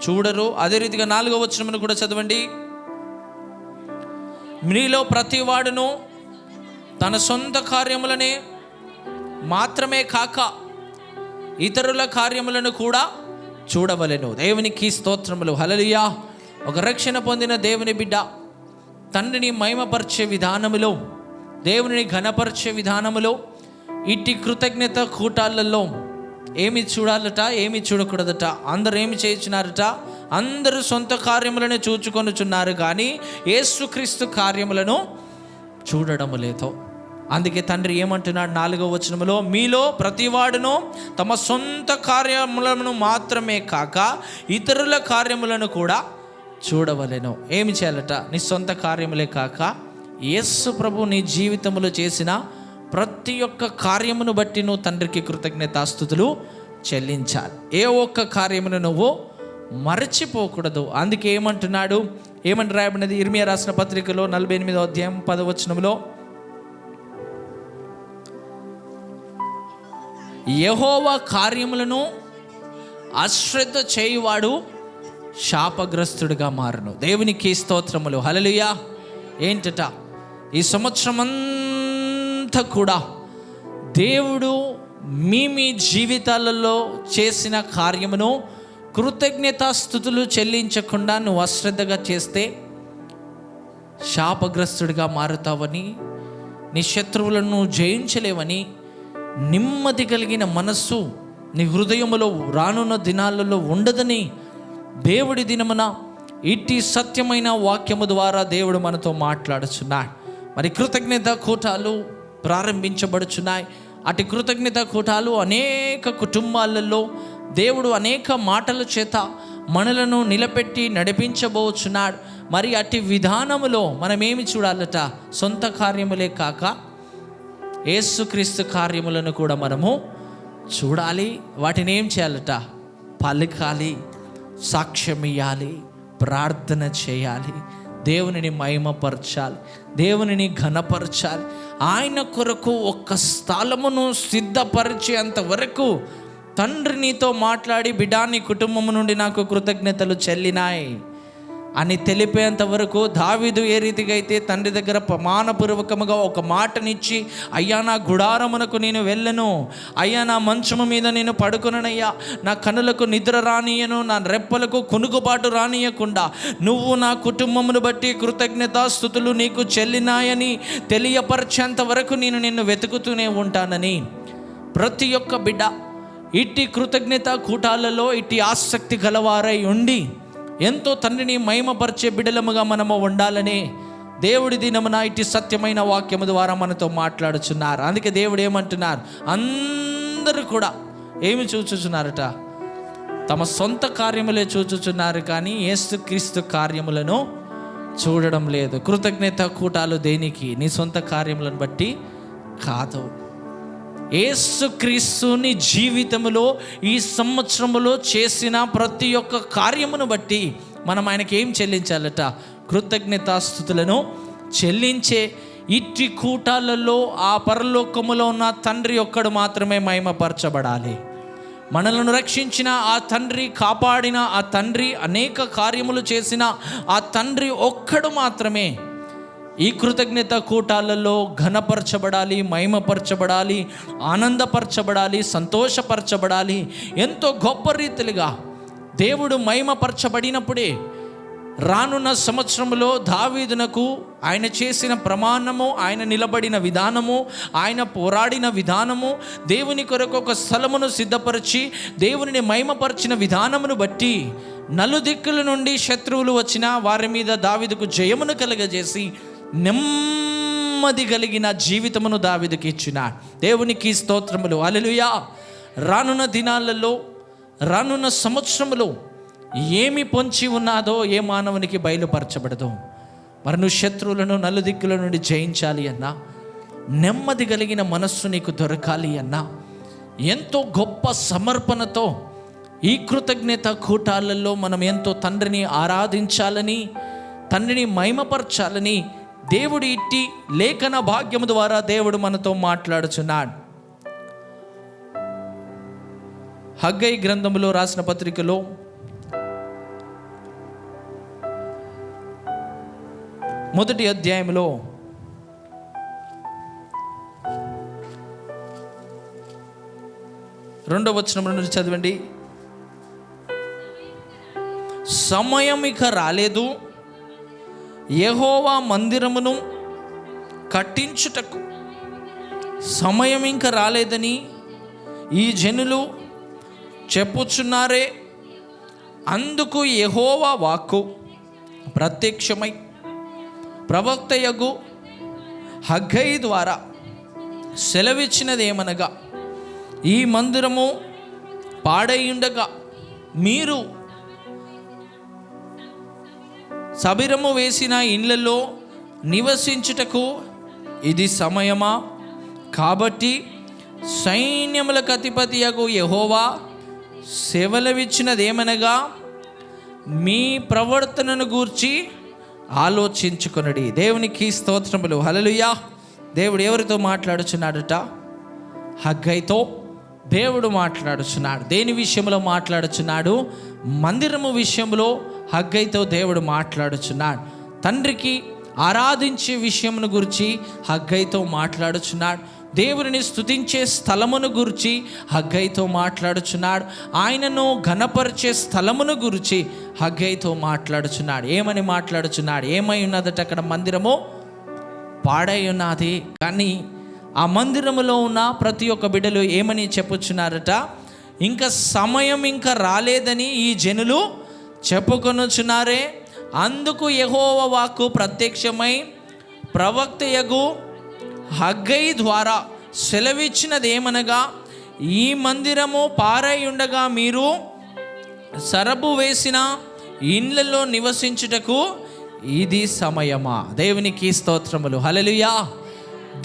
చూడరు. అదే రీతిగా 4వ వచనమును కూడా చదవండి. మీలో ప్రతివాడును తన సొంత కార్యములనే మాత్రమే కాక ఇతరుల కార్యములను కూడా చూడవలెను. దేవునికి స్తోత్రములు. హల్లెలూయా. ఒక రక్షణ పొందిన దేవుని బిడ్డ తండ్రిని మహిమపరిచే విధానములో, దేవుని ఘనపరిచే విధానములో ఇట్టి కృతజ్ఞత కూటాలలో ఏమి చూడాలట, ఏమి చూడకూడదట? అందరూ ఏమి చేయుచున్నారట? అందరూ సొంత కార్యములను చూచుకొనుచున్నారు కానీ యేసుక్రీస్తు కార్యములను చూడడము లేదు. అందుకే తండ్రి ఏమంటున్నాడు 4వ వచనములో, మీలో ప్రతివాడును తమ సొంత కార్యములను మాత్రమే కాక ఇతరుల కార్యములను కూడా చూడవలెను. ఏమి చేయాలట? నీ సొంత కార్యములే కాక యేసు ప్రభు నీ జీవితంలో చేసిన ప్రతి ఒక్క కార్యమును బట్టి నువ్వు తండ్రికి కృతజ్ఞతాస్తుతులు చెల్లించాలి. ఏ ఒక్క కార్యమును నువ్వు మరచిపోకూడదు. అందుకే ఏమంటున్నాడు? ఏమని రాయబడినది? ఇర్మియా రాసిన పత్రికలో 48వ అధ్యాయం 10వ వచనములో, యెహోవా కార్యములను అశ్రద్ధ చేయువాడు శాపగ్రస్తుడిగా మారును. దేవునికి స్తోత్రములు, హల్లెలూయా. ఏంటట, ఈ సంవత్సరం అంతా కూడా దేవుడు మీ జీవితాలలో చేసిన కార్యమును కృతజ్ఞతాస్తుతులు చెల్లించకుండా నువ్వు అశ్రద్ధగా చేస్తే శాపగ్రస్తుడిగా మారుతావని, నీ శత్రువులను జయించలేవని, నెమ్మది కలిగిన మనస్సు నీ హృదయములో రానున్న దినాలలో ఉండదని దేవుడి దినమున ఇట్టి సత్యమైన వాక్యము ద్వారా దేవుడు మనతో మాట్లాడుచున్నాడు. మరి కృతజ్ఞత కూటాలు ప్రారంభించబడుచున్నాయి. అటు కృతజ్ఞత కూటాలు అనేక కుటుంబాలలో దేవుడు అనేక మాటల చేత మనలను నిలబెట్టి నడిపించబోచున్నాడు. మరి అట్టి విధానములో మనం ఏమి చూడాలట, సొంత కార్యములే కాక యేసుక్రీస్తు కార్యములను కూడా మనము చూడాలి. వాటిని ఏం చేయాలట, పలకాలి, సాక్ష్యం ఇవ్వాలి, ప్రార్థన చేయాలి, దేవునిని మహిమపరచాలి, దేవునిని ఘనపరచాలి. ఆయన కొరకు ఒక్క స్థలమును సిద్ధపరిచేంత వరకు తండ్రి నీతో మాట్లాడి, బిడ్డా నీ కుటుంబం నుండి నాకు కృతజ్ఞతలు చెల్లినాయి అని తెలిపేంత వరకు దావీదు ఏ రీతిగా అయితే తండ్రి దగ్గర ప్రమాణపూర్వకముగా ఒక మాటనిచ్చి, అయ్యా నా గుడారమునకు నేను వెళ్ళను, అయ్యా నా మంచము మీద నేను పడుకొననయ్యా, నా కనులకు నిద్ర రానియను, నా రెప్పలకు కునుకుబాటు రానియకుండా నువ్వు నా కుటుంబమును బట్టి కృతజ్ఞతాస్తుతులు నీకు చెల్లినాయని తెలియపరిచేంత వరకు నేను నిన్ను వెతుకుతూనే ఉంటానని ప్రతి ఒక్క బిడ్డ ఇట్టి కృతజ్ఞత కూటాలలో ఇట్టి ఆసక్తి గలవారై ఉండి ఎంతో తండ్రిని మహిమపరిచే బిడ్డలముగా మనము ఉండాలని దేవుడి దినమున ఇట్టి సత్యమైన వాక్యము ద్వారా మనతో మాట్లాడుచున్నారు. అందుకే దేవుడు ఏమంటున్నారు, అందరూ కూడా ఏమి చూచుచున్నారట, తమ సొంత కార్యములే చూచుచున్నారు కానీ యేసుక్రీస్తు కార్యములను చూడడం లేదు. కృతజ్ఞత కూటాలు దేనికి, నీ సొంత కార్యములను బట్టి కాదు. యేసుక్రీస్తుని జీవితంలో ఈ సంవత్సరములో చేసిన ప్రతి ఒక్క కార్యమును బట్టి మనం ఆయనకి ఏం చెల్లించాలట, కృతజ్ఞతాస్తుతులను చెల్లించే ఇట్టి కూటాలలో ఆ పరలోకములో ఉన్న తండ్రి ఒక్కడు మాత్రమే మహిమపరచబడాలి. మనలను రక్షించిన ఆ తండ్రి, కాపాడిన ఆ తండ్రి, అనేక కార్యములు చేసిన ఆ తండ్రి ఒక్కడు మాత్రమే ఈ కృతజ్ఞత కూటాలలో ఘనపరచబడాలి, మహిమపరచబడాలి, ఆనందపరచబడాలి, సంతోషపరచబడాలి. ఎంతో గొప్ప రీతిలుగా దేవుడు మహిమపరచబడినప్పుడే రానున్న సంవత్సరంలో దావీదునకు ఆయన చేసిన ప్రమాణము, ఆయన నిలబడిన విధానము, ఆయన పోరాడిన విధానము, దేవుని కొరకు ఒక స్థలమును సిద్ధపరిచి దేవునిని మహిమపరిచిన విధానమును బట్టి నలుదిక్కుల నుండి శత్రువులు వచ్చినా వారి మీద దావీదుకు జయమును కలుగజేసి నెమ్మది కలిగిన జీవితమును దావీదుకి ఇచ్చినాడు. దేవునికి స్తోత్రములు, హల్లెలూయా. రానున్న దినాలలో, రానున్న సంవత్సరములో ఏమి పొంచి ఉన్నాదో ఏ మానవునికి బయలుపరచబడదు. మరి నువ్వు శత్రువులను నలుదిక్కుల నుండి జయించాలి అన్నా, నెమ్మది కలిగిన మనస్సు నీకు దొరకాలి అన్నా, ఎంతో గొప్ప సమర్పణతో ఈ కృతజ్ఞత కూటాలలో మనం ఎంతో తండ్రిని ఆరాధించాలని, తండ్రిని మహిమపరచాలని దేవుడు ఇట్టి లేఖన భాగ్యము ద్వారా దేవుడు మనతో మాట్లాడుచున్నాడు. హగ్గయి గ్రంథములో రాసిన పత్రికలో 1వ అధ్యాయంలో 2వ వచనం నుండి చదవండి. సమయం ఇక రాలేదు, యెహోవా మందిరమును కట్టించుటకు సమయం ఇంకా రాలేదని ఈ జనులు చెప్పుచున్నారే. అందుకు యెహోవా వాక్కు ప్రత్యక్షమై ప్రవక్తయగు హగ్గయి ద్వారా సెలవిచ్చినదేమనగా, ఈ మందిరము పాడైయుండగా మీరు సబిరము వేసిన ఇండ్లలో నివసించుటకు ఇది సమయమా? కాబట్టి సైన్యములకు అధిపతియగు యెహోవా సెలవిచ్చినదేమనగా, మీ ప్రవర్తనను గూర్చి ఆలోచించుకొనుడి. దేవునికి స్తోత్రములు, హల్లెలూయా. దేవుడు ఎవరితో మాట్లాడుచున్నాడట? హగ్గయితో దేవుడు మాట్లాడుచున్నాడు. దేని విషయంలో మాట్లాడుచున్నాడు? మందిరము విషయంలో హగ్గైతో దేవుడు మాట్లాడుచున్నాడు. తండ్రికి ఆరాధించే విషయమును గురించి హగ్గైతో మాట్లాడుచున్నాడు. దేవుని స్తుతించే స్థలమును గురించి హగ్గైతో మాట్లాడుచున్నాడు. ఆయనను ఘనపరిచే స్థలమును గురించి హగ్గైతో మాట్లాడుచున్నాడు. ఏమని మాట్లాడుచున్నాడు? ఏమై ఉన్నదట అక్కడ? మందిరము పాడై ఉన్నది. కానీ ఆ మందిరములో ఉన్న ప్రతి ఒక్క బిడ్డలు ఏమని చెప్పుచున్నారట? ఇంకా సమయం ఇంకా రాలేదని ఈ జనులు చెప్పుకొనుచున్నారే. అందుకు యెహోవా వాక్కు ప్రత్యక్షమై ప్రవక్తయగు హగ్గై ద్వారా సెలవిచ్చినది ఏమనగా, ఈ మందిరము పారై ఉండగా మీరు సరబు వేసిన ఇండ్లలో నివసించుటకు ఇది సమయమా? దేవునికి స్తోత్రములు, హల్లెలూయా.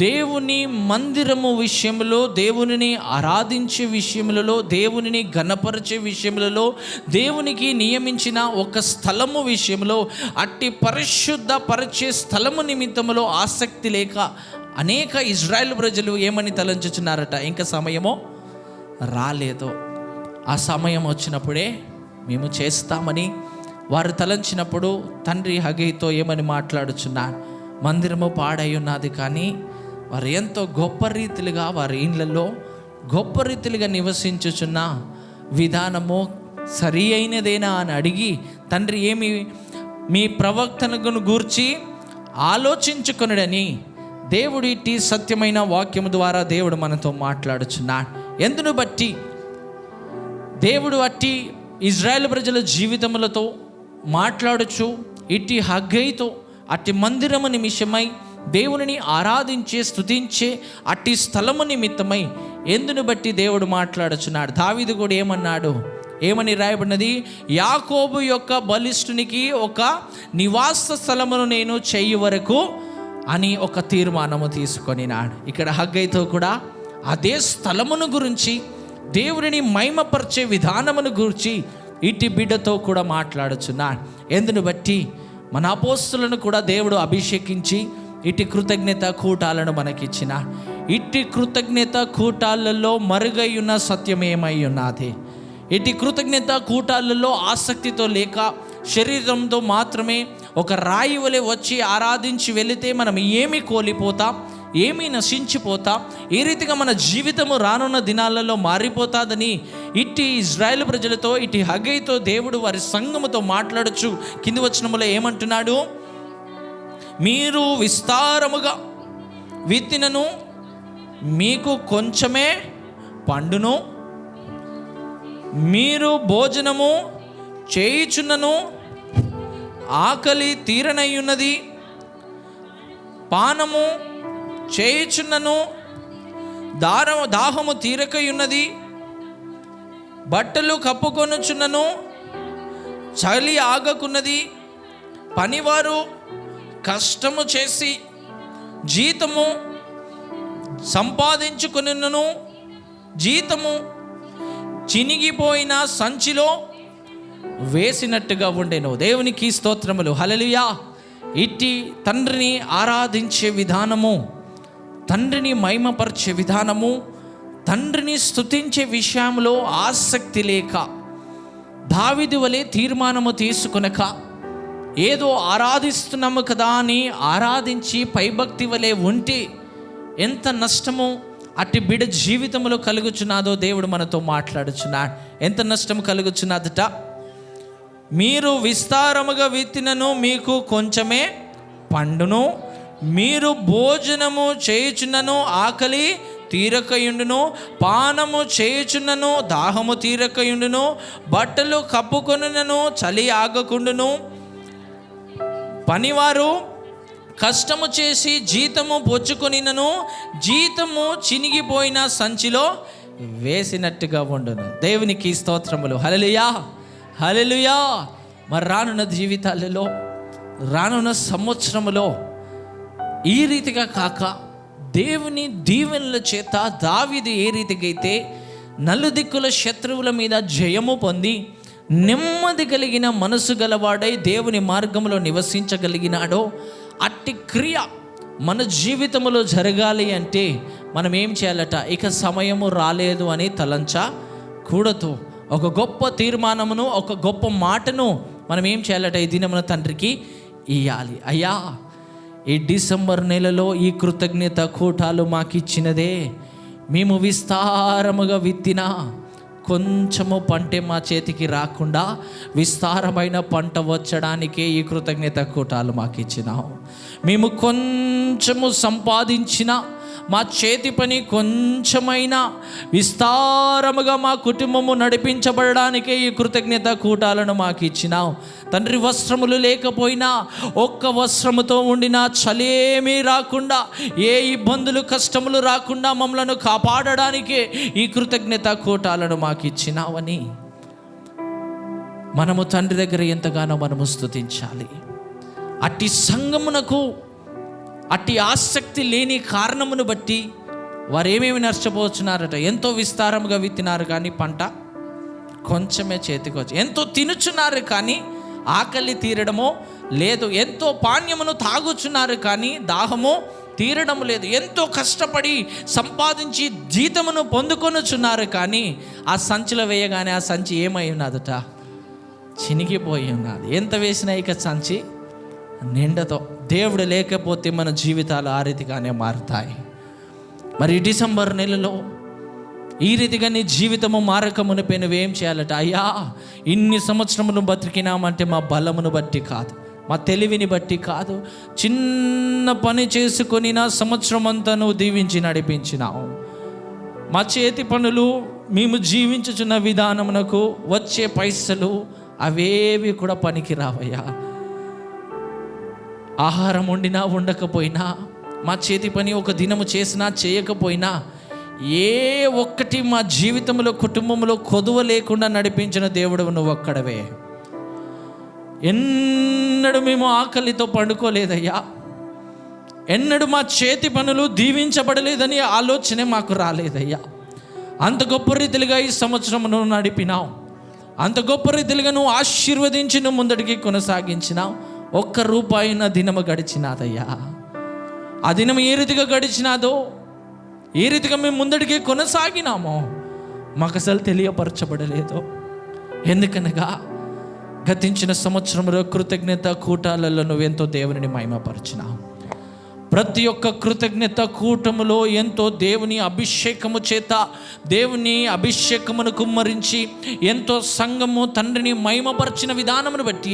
దేవుని మందిరము విషయంలో, దేవునిని ఆరాధించే విషయములలో, దేవునిని ఘనపరిచే విషయములలో, దేవునికి నియమించిన ఒక స్థలము విషయంలో, అట్టి పరిశుద్ధ పరిచే స్థలము నిమిత్తములో ఆసక్తి లేక అనేక ఇజ్రాయెల్ ప్రజలు ఏమని తలంచుచున్నారట? ఇంకా సమయము రాలేదు, ఆ సమయం వచ్చినప్పుడే మేము చేస్తామని వారు తలంచినప్పుడు తండ్రి హగ్గైతో ఏమని మాట్లాడుచున్నారు? మందిరము పాడై ఉన్నది, కానీ వారు ఎంతో గొప్ప రీతిలుగా వారి ఇండ్లలో గొప్ప రీతిలుగా నివసించుచున్న విధానము సరి అయినదేనా అని అడిగి, తండ్రి ఏమి మీ ప్రవక్తను గూర్చి ఆలోచించుకొనుడని దేవుడి ఇట్టి సత్యమైన వాక్యము ద్వారా దేవుడు మనతో మాట్లాడుచున్నాడు. ఎందును బట్టి దేవుడు అట్టి ఇజ్రాయెల్ ప్రజల జీవితములతో మాట్లాడుచు ఇట్టి హగ్గైతో అట్టి మందిరము నిమిషమై దేవునిని ఆరాధించే స్తుతించే అట్టి స్థలము నిమిత్తమై ఎందును బట్టి దేవుడు మాట్లాడుచున్నాడు. దావీదు కూడా ఏమన్నాడు? ఏమని రాయబడినది? యాకోబు యొక్క బలిష్ఠునికి ఒక నివాస స్థలమును నేను చెయ్యి వరకు అని ఒక తీర్మానము తీసుకొనినాడు. ఇక్కడ హగ్గైతో కూడా అదే స్థలమును గురించి, దేవుడిని మహిమపరిచే విధానమును గురించి ఇట్టి బిడ్డతో కూడా మాట్లాడుచున్నాడు. ఎందును బట్టి మన అపోస్తులను కూడా దేవుడు అభిషేకించి ఇట్టి కృతజ్ఞత కూటాలను మనకిచ్చిన. ఇట్టి కృతజ్ఞత కూటాలలో మరుగై ఉన్న సత్యం ఏమై ఉన్నది? ఇట్టి కృతజ్ఞత కూటాలలో ఆసక్తితో లేక శరీరంతో మాత్రమే ఒక రాయి వలె వచ్చి ఆరాధించి వెళితే మనం ఏమి కోల్పోతాం, ఏమీ నశించిపోతాం, ఈ రీతిగా మన జీవితము రానున్న దినాలలో మారిపోతాదని ఇట్టి ఇజ్రాయెల్ ప్రజలతో ఇట్టి హగ్గైతో దేవుడు వారి సంఘముతో మాట్లాడచ్చు. కింది వచనములో ఏమంటున్నాడు? మీరు విస్తారముగా విత్తినను మీకు కొంచెమే పండును, మీరు భోజనము చేయుచున్నను ఆకలి తీరనయ్యున్నది, పానము చేయుచున్నను దాహము తీరకయున్నది, బట్టలు కప్పుకొనుచున్నను చలి ఆగకున్నది, పనివారు కష్టము చేసి జీతము సంపాదించుకొనును, జీతము చినిగిపోయిన సంచిలో వేసినట్టుగా ఉండెను. దేవునికి స్తోత్రములు, హల్లెలూయా. ఇట్టి తండ్రిని ఆరాధించే విధానము, తండ్రిని మహిమపరిచే విధానము, తండ్రిని స్తుతించే విషయంలో ఆసక్తి లేక దావీదు వలె తీర్మానము తీసుకొనక ఏదో ఆరాధిస్తున్నాము కదా అని ఆరాధించి పైభక్తి వలె ఉంటే ఎంత నష్టమో అట్టి బిడ్డ జీవితంలో కలుగుచున్నదో దేవుడు మనతో మాట్లాడుచున్నాడు. ఎంత నష్టం కలుగుచున్నదట? మీరు విస్తారముగా విత్తినను మీకు కొంచెమే పండును, మీరు భోజనము చేయుచున్నను ఆకలి తీరకయుండును, పానము చేయుచున్నను దాహము తీరకయుండును, బట్టలు కప్పుకొనునను చలి ఆగకుండును, పనివారు కష్టము చేసి జీతము పొచ్చుకొనినను జీతము చినిగిపోయిన సంచిలో వేసినట్టుగా ఉండును. దేవునికి స్తోత్రములు, హల్లెలూయా, హల్లెలూయా. మరి రానున్న జీవితాలలో, రానున్న సంవత్సరములో ఈ రీతిగా కాక దేవుని దీవెనల చేత దావీదు ఏ రీతిగా అయితే నలుదిక్కుల శత్రువుల మీద జయము పొంది నెమ్మది కలిగిన మనసు గలవాడై దేవుని మార్గంలో నివసించగలిగినాడో అట్టి క్రియ మన జీవితంలో జరగాలి అంటే మనం ఏం చేయాలట? ఇక సమయము రాలేదు అని తలంచకూడదు. ఒక గొప్ప తీర్మానమును, ఒక గొప్ప మాటను మనం ఏం చేయాలట? ఈ దినమున తండ్రికి ఇయ్యాలి. అయ్యా, ఈ డిసెంబర్ నెలలో ఈ కృతజ్ఞత కూటాలు మాకు ఇచ్చినదే, మేము విస్తారముగా విత్తిన కొంచెము పంటే మా చేతికి రాకుండా విస్తారమైన పంట వచ్చడానికే ఈ కృతజ్ఞత కూటాలు మాకు ఇచ్చినావు. మేము కొంచెము సంపాదించిన మా చేతి పని కొంచెమైనా విస్తారముగా మా కుటుంబము నడిపించబడడానికే ఈ కృతజ్ఞత కూటాలను మాకు ఇచ్చినావు తండ్రి. వస్త్రములు లేకపోయినా, ఒక్క వస్త్రముతో ఉండినా చలేమీ రాకుండా, ఏ ఇబ్బందులు కష్టములు రాకుండా మమ్మలను కాపాడడానికే ఈ కృతజ్ఞత కూటాలను మాకు ఇచ్చినావని మనము తండ్రి దగ్గర ఎంతగానో మనము స్తుతించాలి. అట్టి సంఘమునకు అట్టి ఆసక్తి లేని కారణమును బట్టి వారు ఏమేమి నష్టపోతున్నారట? ఎంతో విస్తారముగా విత్తినారు కానీ పంట కొంచెమే చేతికి వచ్చి, ఎంతో తినుచున్నారు కానీ ఆకలి తీరడమో లేదు, ఎంతో పానీయమును తాగుచున్నారు కానీ దాహము తీరడం లేదు, ఎంతో కష్టపడి సంపాదించి జీతమును పొందుకొనుచున్నారు కానీ ఆ సంచిలో వేయగానే ఆ సంచి ఏమై ఉన్నదట? చినిగిపోయి ఉన్నది. ఎంత వేసినా ఇక సంచి నిండతో. దేవుడు లేకపోతే మన జీవితాలు ఆ రీతిగానే మారుతాయి. మరి డిసెంబర్ నెలలో ఈ రీతిగా నీ జీవితము మారక మునిపే నువ్వేం చేయాలట? అయ్యా, ఇన్ని సంవత్సరములు బతికినామంటే మా బలమును బట్టి కాదు, మా తెలివిని బట్టి కాదు, చిన్న పని చేసుకొని నా సంవత్సరం అంతా నువ్వు దీవించి నడిపించినావు. మా చేతి పనులు, మేము జీవించుచున్న విధానమునకు వచ్చే పైసలు అవేవి కూడా పనికి రావయ్యా. ఆహారం వండినా ఉండకపోయినా, మా చేతి పని ఒక దినము చేసినా చేయకపోయినా, ఏ ఒక్కటి మా జీవితంలో కుటుంబంలో కొదువ లేకుండా నడిపించిన దేవుడు నువ్వు ఒక్కడవే. ఎన్నడూ మేము ఆకలితో పండుకోలేదయ్యా, ఎన్నడూ మా చేతి పనులు దీవించబడలేదని ఆలోచనే మాకు రాలేదయ్యా. అంత గొప్ప రీతిలుగా ఈ సంవత్సరం నువ్వు నడిపినావు, అంత గొప్ప రీతిలుగా నువ్వు ఆశీర్వదించి నువ్వు ముందడికి కొనసాగించినావు. ఒక్క రూపాయిన దినము గడిచినాదయ్యా. ఆ దినం ఏ రీతిగా గడిచినాదో, ఏ రీతిగా మేము ముందడికి కొనసాగినామో మాకు అసలు తెలియపరచబడలేదు. ఎందుకనగా గతించిన సంవత్సరంలో కృతజ్ఞత కూటాలలో నువ్వెంతో దేవుని మహిమపరిచినావు. ప్రతి ఒక్క కృతజ్ఞత కూటములో ఎంతో దేవుని అభిషేకము చేత, దేవుని అభిషేకమును కుమ్మరించి ఎంతో సంఘము తండ్రిని మహిమపరిచిన విధానమును బట్టి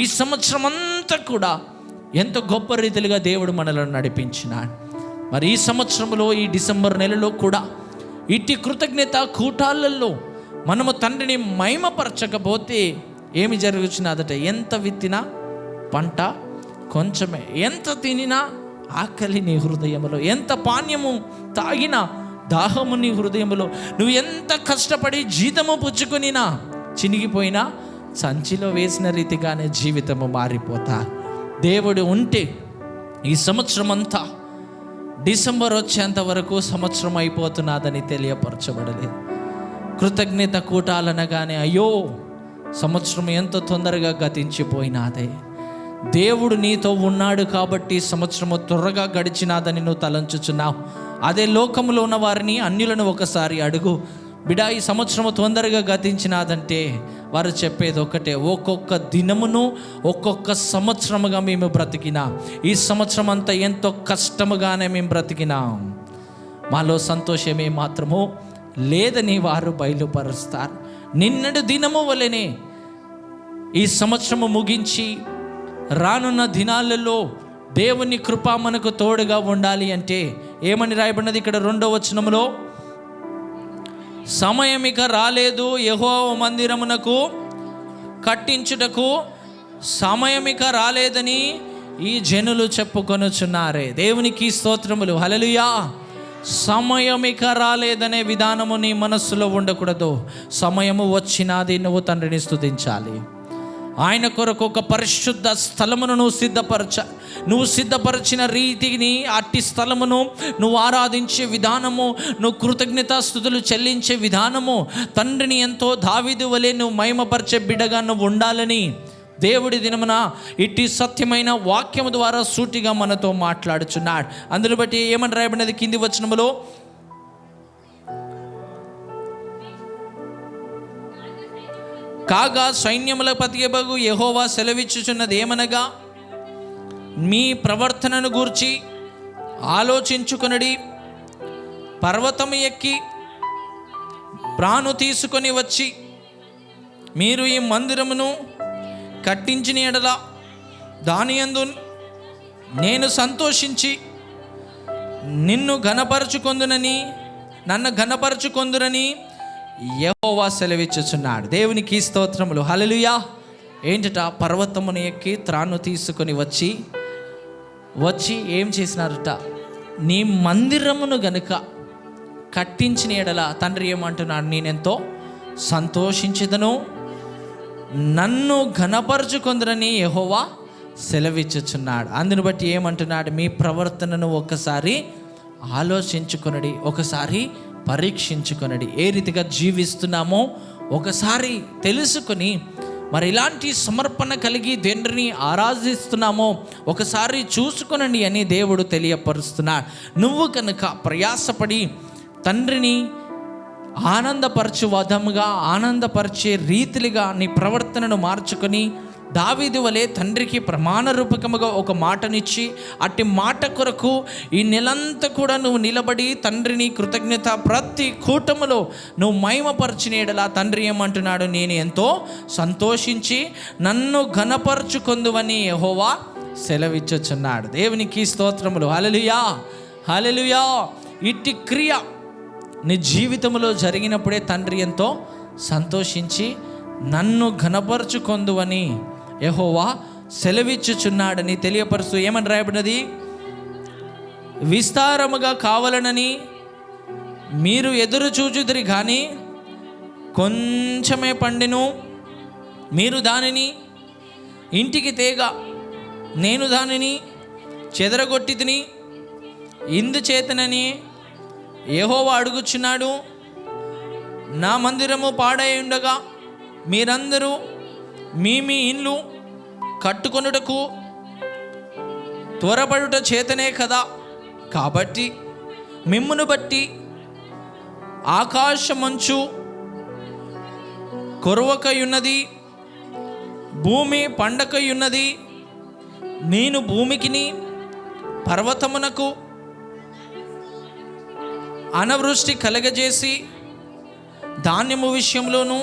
ఈ సంవత్సరం అంతా కూడా ఎంతో గొప్ప రీతిలుగా దేవుడు మనలను నడిపించినాడు. మరి ఈ సంవత్సరంలో ఈ డిసెంబర్ నెలలో కూడా ఇట్టి కృతజ్ఞత కూటాలలో మనము తండ్రిని మహిమపరచకపోతే ఏమి జరుగుతున్నదట? ఎంత విత్తినా పంట కొంచెమే, ఎంత తినినా ఆకలి నీ హృదయంలో, ఎంత పానీయము తాగినా దాహము నీ హృదయంలో, నువ్వు ఎంత కష్టపడి జీతము పుచ్చుకొనినా చినిగిపోయినా సంచిలో వేసిన రీతిగానే జీవితము మారిపోతా. దేవుడు ఉంటే ఈ సంవత్సరం అంతా డిసెంబర్ వచ్చేంత వరకు సంవత్సరం అయిపోతున్నదని తెలియపరచబడలేదు. కృతజ్ఞత కూటాలనగానే అయ్యో సంవత్సరం ఎంతో తొందరగా గతించిపోయినాదే. దేవుడు నీతో ఉన్నాడు కాబట్టి సంవత్సరము త్వరగా గడిచినాదని నువ్వు తలంచుచున్నావు. అదే లోకంలో ఉన్న వారిని, అన్యులను ఒకసారి అడుగు, బిడా ఈ సంవత్సరము తొందరగా గతించినాదంటే వారు చెప్పేది ఒకటే, ఒక్కొక్క దినమును ఒక్కొక్క సంవత్సరముగా మేము బ్రతికినా, ఈ సంవత్సరం అంతా ఎంతో కష్టముగానే మేము బ్రతికినాం, మాలో సంతోషమే మాత్రము లేదని వారు బయలుపరుస్తారు. నిన్నటి దినము వలెనే ఈ సంవత్సరము ముగించి రానున్న దినాలలో దేవుని కృప మనకు తోడుగా ఉండాలి అంటే ఏమని రాయబడినది ఇక్కడ 2వ వచనములో? సమయం ఇక రాలేదు యెహోవా మందిరమునకు కట్టించుటకు, సమయం ఇక రాలేదని ఈ జనులు చెప్పుకొనుచున్నారే. దేవునికి స్తోత్రములు, హల్లెలూయా. సమయం ఇక రాలేదనే విధానము నీ మనస్సులో ఉండకూడదు. సమయము వచ్చినది, నువ్వు తండ్రిని స్తుతించాలి. ఆయన కొరకు ఒక పరిశుద్ధ స్థలమును నువ్వు సిద్ధపరిచిన రీతిని, అట్టి స్థలమును నువ్వు ఆరాధించే విధానము, నువ్వు కృతజ్ఞతాస్తుతులు చెల్లించే విధానము, తండ్రిని ఎంతో దావీదు వలె నువ్వు మహిమపరిచే బిడ్డగా నువ్వు ఉండాలని దేవుడి దినమున ఇట్టి సత్యమైన వాక్యము ద్వారా సూటిగా మనతో మాట్లాడుచున్నాడు. అందును బట్టి ఏమని రాయబడినది కింది వచనములో, కాగా సైన్యముల పతియబగు యెహోవా సెలవిచ్చుచున్నది ఏమనగా, మీ ప్రవర్తనను గూర్చి ఆలోచించుకొనడి. పర్వతము ఎక్కి ప్రాణు తీసుకొని వచ్చి మీరు ఈ మందిరమును కట్టించిన ఎడల దానియందు నేను సంతోషించి నన్ను ఘనపరచుకొందునని యెహోవా సెలవిచ్చుచున్నాడు. దేవునికి స్తోత్రములు, హల్లెలూయా. ఏంటట? పర్వతమును ఎక్కి త్రాను తీసుకొని వచ్చి ఏం చేసినారట? నీ మందిరమును గనుక కట్టించిన ఎడల తండ్రి ఏమంటున్నాడు? నేనెంతో సంతోషించెదను, నన్ను ఘనపరచుకొందురని యెహోవా సెలవిచ్చుచున్నాడు. అందుని బట్టి ఏమంటున్నాడు? మీ ప్రవర్తనను ఒకసారి ఆలోచించుకొనడి, ఒకసారి పరీక్షించుకొనడి. ఏ రీతిగా జీవిస్తున్నామో ఒకసారి తెలుసుకొని, మరి ఇలాంటి సమర్పణ కలిగి తండ్రిని ఆరాధిస్తున్నామో ఒకసారి చూసుకొనండి అని దేవుడు తెలియపరుస్తున్నాడు. నువ్వు కనుక ప్రయాసపడి తండ్రిని ఆనందపరచు విధముగా, ఆనందపరిచే రీతిగా నీ ప్రవర్తనను మార్చుకొని దావీదు వలె తండ్రికి ప్రమాణ రూపకముగా ఒక మాటనిచ్చి, అట్టి మాట కొరకు ఈ నెలంతా కూడా నువ్వు నిలబడి తండ్రిని కృతజ్ఞత ప్రతి కూటములో నువ్వు మహిమపరిచిన యెడల తండ్రి ఏమంటున్నాడు? నేను ఎంతో సంతోషించి నన్ను ఘనపరచుకొందువని యెహోవా సెలవిచ్చుచున్నాడు. దేవునికి స్తోత్రములు, హల్లెలూయా, హల్లెలూయా. ఇట్టి క్రియ నీ జీవితంలో జరిగినప్పుడే తండ్రి ఎంతో సంతోషించి నన్ను ఘనపరచుకొందువని యెహోవా సెలవిచ్చుచున్నాడని తెలియపరుస్తూ ఏమని రాయబడినది? విస్తారముగా కావాలనని మీరు ఎదురు చూచుదురు కానీ కొంచెమే పండెను, మీరు దానిని ఇంటికి తేగా నేను దానిని చెదరగొట్టి తిని, ఇందుచేతనని యెహోవా అడుగుచున్నాడు, నా మందిరము పాడై ఉండగా మీరందరూ మీ ఇండ్లు కట్టుకొనుటకు త్వరపడుట చేతనే కదా. కాబట్టి మిమ్మును బట్టి ఆకాశమంచు కొరవకయున్నది, భూమి పండకయున్నది. నేను భూమికిని పర్వతమునకు అనావృష్టి కలగజేసి ధాన్యము విషయంలోను,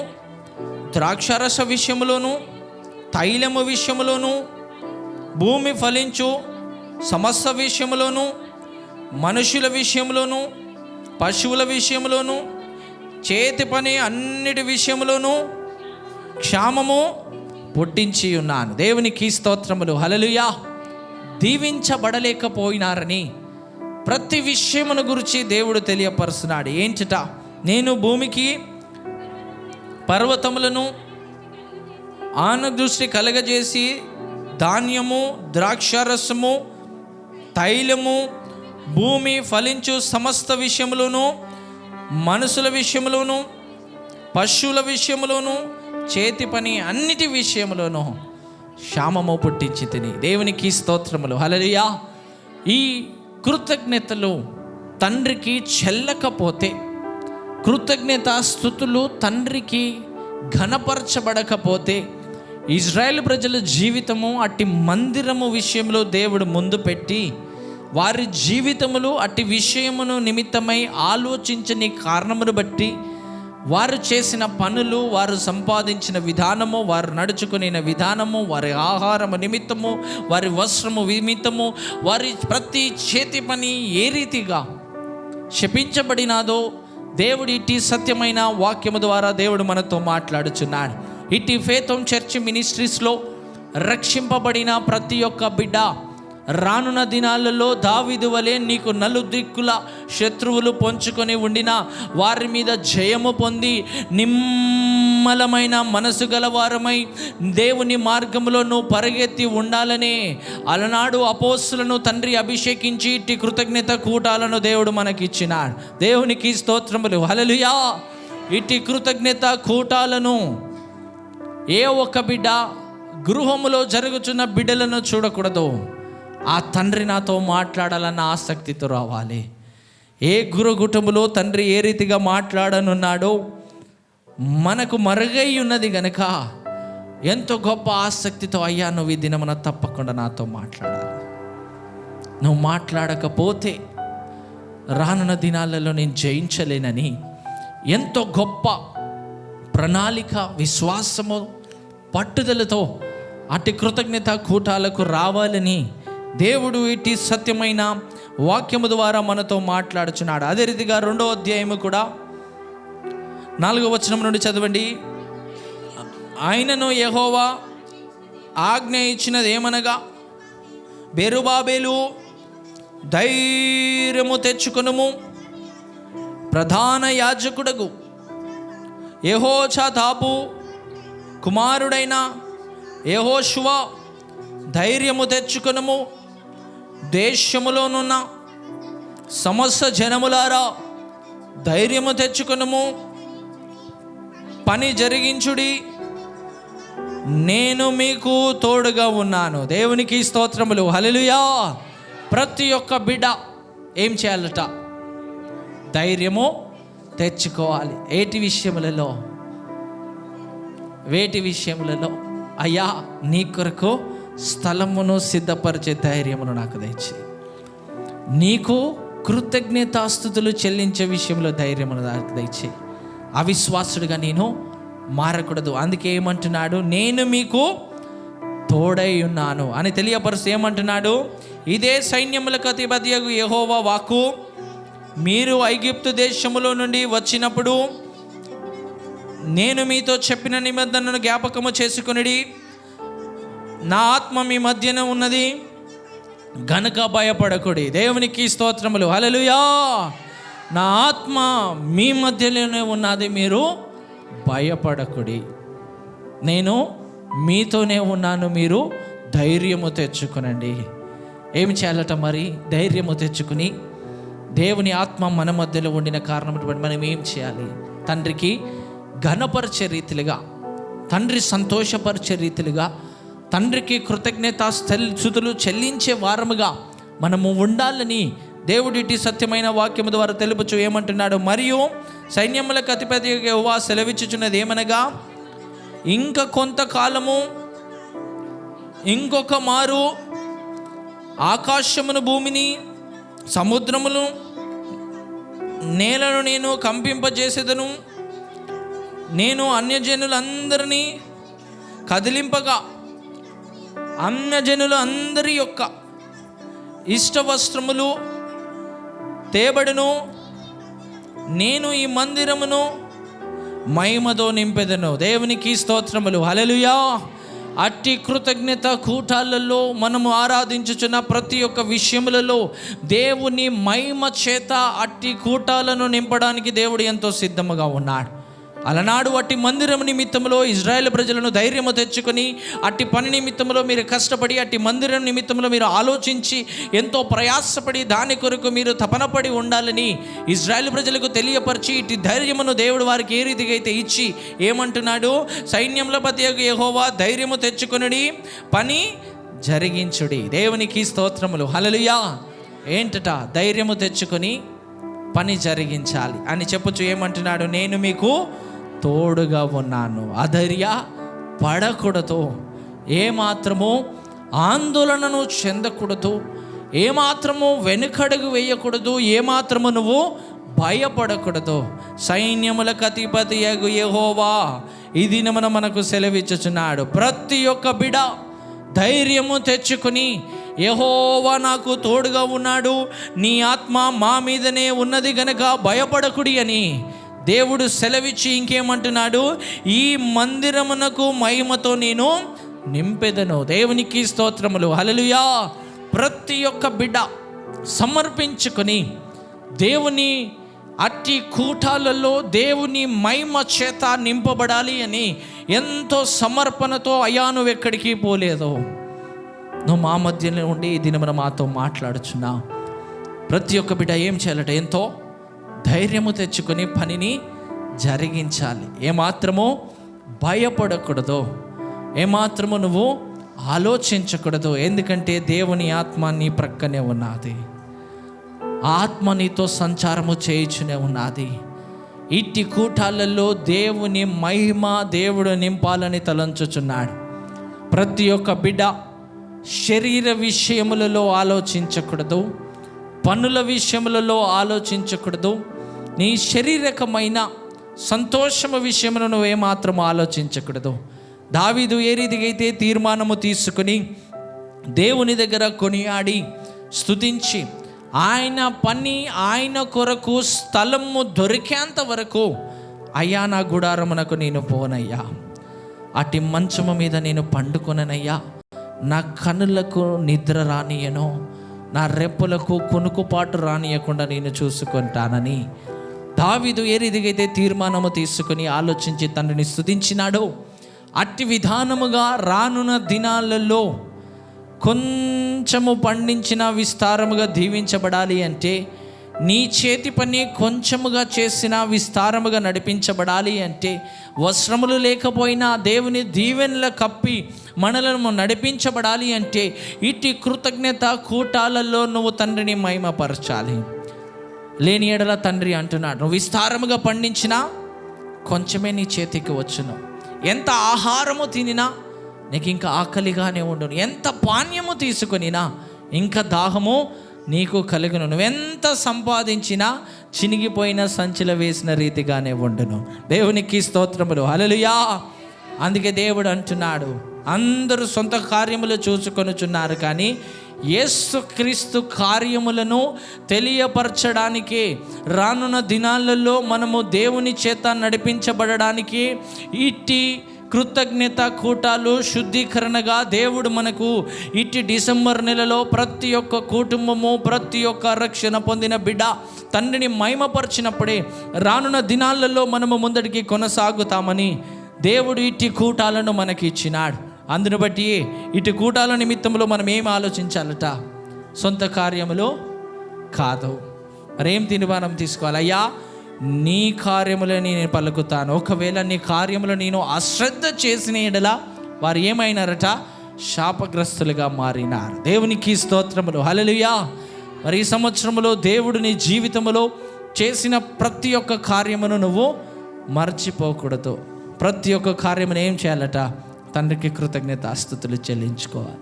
ద్రాక్షారస విషయంలోను, తైలము విషయంలోను, భూమి ఫలించు సమస్త విషయంలోను, మనుషుల విషయంలోను, పశువుల విషయంలోను, చేతి పని అన్నిటి విషయంలోను క్షామము పుట్టించి ఉన్నాను. దేవునికి స్తోత్రములు, హల్లెలూయా. దీవించబడలేకపోయినారని ప్రతి విషయమును గురించి దేవుడు తెలియపరుస్తున్నాడు. ఏంటట? నేను భూమికి పర్వతములను ఆనదృష్టి కలగజేసి ధాన్యము, ద్రాక్షారసము, తైలము, భూమి ఫలించు సమస్త విషయములోను, మనుషుల విషయంలోను, పశువుల విషయంలోను, చేతి పని అన్నిటి విషయంలోను క్షామము పుట్టించి తిని. దేవునికి స్తోత్రములు, హల్లెలూయా. ఈ కృతజ్ఞతలు తండ్రికి చెల్లకపోతే, కృతజ్ఞతాస్తుతులు తండ్రికి ఘనపరచబడకపోతే, ఇజ్రాయేల్ ప్రజల జీవితము అట్టి మందిరము విషయంలో దేవుడు ముందు పెట్టి వారి జీవితములు అట్టి విషయమును నిమిత్తమై ఆలోచించని కారణమును బట్టి వారు చేసిన పనులు, వారు సంపాదించిన విధానము, వారు నడుచుకునే విధానము, వారి ఆహారము నిమిత్తము, వారి వస్త్రము నిమిత్తము, వారి ప్రతి చేతి పని ఏ రీతిగా శపించబడినాదో దేవుడు ఇట్టి సత్యమైన వాక్యము ద్వారా దేవుడు మనతో మాట్లాడుచున్నాడు. ఇట్టి ఫేత్ హోమ్ చర్చ్ మినిస్ట్రీస్లో రక్షింపబడిన ప్రతి ఒక్క బిడ్డ రానున్న దినాలలో దావీదు వలె నీకు నలుదిక్కుల శత్రువులు పొంచుకొని ఉండిన వారి మీద జయము పొంది నిమ్మలమైన మనసు గలవారమై దేవుని మార్గంలో నువ్వు పరిగెత్తి ఉండాలనే అలనాడు అపోస్తులను తండ్రి అభిషేకించి ఇట్టి కృతజ్ఞత కూటాలను దేవుడు మనకిచ్చినాడు. దేవునికి స్తోత్రములు, హల్లెలూయా. ఇట్టి కృతజ్ఞత కూటాలను ఏ ఒక్క బిడ్డ గృహములో జరుగుతున్న బిడ్డలను చూడకూడదు. ఆ తండ్రి నాతో మాట్లాడాలన్న ఆసక్తితో రావాలి. ఏ కుటుంబంలో తండ్రి ఏ రీతిగా మాట్లాడనున్నాడో మనకు మరుగై ఉన్నది గనక ఎంతో గొప్ప ఆసక్తితో, అయ్యా నువ్వు ఈ దినమున తప్పకుండా నాతో మాట్లాడాలి. నువ్వు మాట్లాడకపోతే రానున్న దినాలలో నేను జయించలేనని ఎంతో గొప్ప ప్రణాళిక, విశ్వాసము, పట్టుదలతో అట్టి కృతజ్ఞత కూటాలకు రావాలని దేవుడు ఇట్టి సత్యమైన వాక్యము ద్వారా మనతో మాట్లాడుచున్నాడు. అదే రీతిగా 2వ అధ్యాయము కూడా 4వ వచనం నుండి చదవండి. ఆయనను యెహోవా ఆజ్ఞ ఇచ్చినది ఏమనగా, బెరుబాబేలు ధైర్యము తెచ్చుకొనుము, ప్రధాన యాజకుడగు యెహోషాదాపు కుమారుడైన యెహోషువ ధైర్యము తెచ్చుకొనుము, దేశములోనున్న సమస్త జనములారా ధైర్యము తెచ్చుకొనుము, పని జరిగించుడి, నేను మీకు తోడుగా ఉన్నాను. దేవునికి స్తోత్రములు, హల్లెలూయా. ప్రతి ఒక్క బిడ్డ ఏం చేయాలట? ధైర్యము తెచ్చుకోవాలి. వేటి విషయములలో? అయ్యా నీ కొరకు స్థలమును సిద్ధపరిచే ధైర్యమును నాకు దయచి, నీకు కృతజ్ఞతాస్తుతులు చెల్లించే విషయంలో ధైర్యమును నాకు దయచి. అవిశ్వాసుడిగా నేను మారకూడదు. అందుకే ఏమంటున్నాడు? నేను మీకు తోడై ఉన్నాను అని తెలియపరుస్తూ ఏమంటున్నాడు? ఇదే సైన్యములకు అధిపతియగు యెహోవా వాక్కు, మీరు ఐగుప్తు దేశములో నుండి వచ్చినప్పుడు నేను మీతో చెప్పిన నిబంధనను జ్ఞాపకము చేసుకొనిడి. నా ఆత్మ మీ మధ్యన ఉన్నది గనుక భయపడకుడి. దేవునికి స్తోత్రములు, హల్లెలూయా. నా ఆత్మ మీ మధ్యలోనే ఉన్నది, మీరు భయపడకుడి. నేను మీతోనే ఉన్నాను, మీరు ధైర్యము తెచ్చుకునండి. ఏమి చేయాలట మరి? ధైర్యము తెచ్చుకుని దేవుని ఆత్మ మన మధ్యలో ఉండిన కారణం మనం ఏం చేయాలి? తండ్రికి ఘనపరిచే రీతిలుగా, తండ్రి సంతోషపరిచే రీతిలుగా, తండ్రికి కృతజ్ఞతాస్తుతులు చెల్లించే వారముగా మనము ఉండాలని దేవుడిటి సత్యమైన వాక్యము ద్వారా తెలుపుచు ఏమంటున్నాడు? మరియు సైన్యములకు అధిపతి యెహోవా సెలవిచ్చుచున్నది ఏమనగా, ఇంక కొంతకాలము ఇంకొక మారు ఆకాశమును, భూమిని, సముద్రమును, నేలను నేను కంపింపజేసేదను. నేను అన్యజనులందరినీ కదిలింపగా అన్యజనులు అందరి యొక్క ఇష్ట వస్త్రములు తేబడును. నేను ఈ మందిరమును మహిమతో నింపెదను. దేవునికి స్తోత్రములు, హల్లెలూయా. అట్టి కృతజ్ఞత కూటాలలో మనము ఆరాధించుచున్న ప్రతి ఒక్క విషయములలో దేవుని మహిమ చేత అట్టి కూటాలను నింపడానికి దేవుడు ఎంతో సిద్ధముగా ఉన్నాడు. అలనాడు అట్టి మందిరం నిమిత్తములో ఇజ్రాయేల్ ప్రజలను ధైర్యము తెచ్చుకొని, అట్టి పని నిమిత్తములో మీరు కష్టపడి, అట్టి మందిరం నిమిత్తములో మీరు ఆలోచించి ఎంతో ప్రయాసపడి దాని కొరకు మీరు తపనపడి ఉండాలని ఇజ్రాయేల్ ప్రజలకు తెలియపరిచి ఇట్టి ధైర్యమును దేవుడు వారికి ఏ రీతిగా అయితే ఇచ్చి ఏమంటున్నాడు? సైన్యముల అధిపతియగు యెహోవా ధైర్యము తెచ్చుకొనుడి, పని జరిగించుడి. దేవునికి స్తోత్రములు, హల్లెలూయా. ఏంటట? ధైర్యము తెచ్చుకొని పని జరిగించాలి అని చెప్పుచు ఏమంటున్నాడు? నేను మీకు తోడుగా ఉన్నాను. అధైర్య పడకూడదు, ఏమాత్రము ఆందోళనను చెందకూడదు, ఏమాత్రము వెనుకడుగు వేయకూడదు, ఏమాత్రము నువ్వు భయపడకూడదు. సైన్యములకు అధిపతియగు యెహోవా ఈ దినమున మనకు సెలవిచ్చుచున్నాడు. ప్రతి ఒక్క బిడ్డ ధైర్యము తెచ్చుకుని, యెహోవా నాకు తోడుగా ఉన్నాడు, నీ ఆత్మ మా మీదనే ఉన్నది గనక భయపడకుడి అని దేవుడు సెలవిచ్చి ఇంకేమంటున్నాడు? ఈ మందిరమునకు మహిమతో నేను నింపెదను. దేవునికి స్తోత్రములు, హల్లెలూయా. ప్రతి ఒక్క బిడ్డ సమర్పించుకొని దేవుని అట్టి కూటాలలో దేవుని మహిమ చేత నింపబడాలి అని ఎంతో సమర్పణతో, అయ్యా నువ్వు ఎక్కడికి పోలేదు, నువ్వు మా మధ్యలో ఉండి ఈ దినమున మాతో మాట్లాడుచున్నావు. ప్రతి ఒక్క బిడ్డ ఏం చేయాలట? ఎంతో ధైర్యము తెచ్చుకొని పనిని జరిగించాలి. ఏమాత్రమో భయపడకూడదు. ఏమాత్రము నువ్వు ఆలోచించకూడదు. ఎందుకంటే దేవుని ఆత్మ నీ ప్రక్కనే ఉన్నది. ఆత్మ నీతో సంచారము చేయుచునే ఉన్నది. ఇట్టి కూటాలలో దేవుని మహిమ దేవుడు నింపాలని తలంచుచున్నాడు. ప్రతి ఒక్క బిడ్డ శరీర విషయములలో ఆలోచించకూడదు, పనుల విషయములలో ఆలోచించకూడదు. నీ శారీరకమైన సంతోషము విషయంలో నువ్వేమాత్రం ఆలోచించకూడదు. దావీదు ఏ రీతిగా అయితే తీర్మానము తీసుకుని దేవుని దగ్గర కొనియాడి స్తుతించి ఆయన పని ఆయన కొరకు స్థలము దొరికేంత వరకు, అయ్యా నా గుడారమునకు నేను పోనయ్యా, అటు మంచము మీద నేను పండుకొననయ్యా, నా కనులకు నిద్ర రానియను, నా రెప్పులకు కునుకుపాటు రానియకుండా నేను చూసుకుంటానని దావీదు ఏ రీతిగా అయితే తీర్మానము తీసుకుని ఆలోచించి తండ్రిని స్తుతించినాడో, అట్టి విధానముగా రానున్న దినాలలో కొంచెము పండించిన విస్తారముగా దీవించబడాలి అంటే, నీ చేతి పని కొంచెముగా చేసిన విస్తారముగా నడిపించబడాలి అంటే, వస్త్రములు లేకపోయినా దేవుని దీవెనల కప్పి మనలను నడిపించబడాలి అంటే, ఇటు కృతజ్ఞత కూటాలలో నువ్వు తండ్రిని మహిమపరచాలి. లేని ఎడల తండ్రి అంటున్నాడు, నువ్వు విస్తారముగా పండించినా కొంచెమే నీ చేతికి వచ్చును. ఎంత ఆహారము తినినా నీకు ఇంకా ఆకలిగానే ఉండును. ఎంత పానీయము తీసుకొనినా ఇంకా దాహము నీకు కలుగును. నువ్వెంత సంపాదించినా చినిగిపోయిన సంచిలో వేసిన రీతిగానే ఉండును. దేవునికి స్తోత్రములు, హల్లెలూయా. అందుకే దేవుడు అంటున్నాడు, అందరూ సొంత కార్యములు చూసుకొనుచున్నారు, కానీ యేసుక్రీస్తు కార్యములను తెలియపరచడానికి రానున్న దినాలలో మనము దేవుని చేత నడిపించబడడానికి ఇట్టి కృతజ్ఞత కూటాలు శుద్ధీకరణగా దేవుడు మనకు ఇట్టి డిసెంబర్ నెలలో ప్రతి ఒక్క కుటుంబము, ప్రతి ఒక్క రక్షణ పొందిన బిడ్డ తండ్రిని మహిమపరిచినప్పుడే రానున్న దినాలలో మనము ముందడికి కొనసాగుతామని దేవుడు ఇట్టి కూటాలను మనకి ఇచ్చినాడు. అందును బట్టి ఇటు కూటాల నిమిత్తంలో మనం ఏం ఆలోచించాలట? సొంత కార్యములో కాదు. మరేం తీర్మానం తీసుకోవాలి? అయ్యా నీ కార్యములో నేను పలుకుతాను. ఒకవేళ నీ కార్యములో నేను అశ్రద్ధ చేసిన ఎడల వారు ఏమైనారట? శాపగ్రస్తులుగా మారినారు. దేవునికి స్తోత్రములు, హల్లెలూయా. మరి ఈ సంవత్సరములో దేవుడు నీ జీవితంలో చేసిన ప్రతి ఒక్క కార్యమును నువ్వు మర్చిపోకూడదు. ప్రతి ఒక్క కార్యమును ఏం చేయాలట? తండ్రికి కృతజ్ఞతాస్తుతులు చెల్లించుకోవాలి.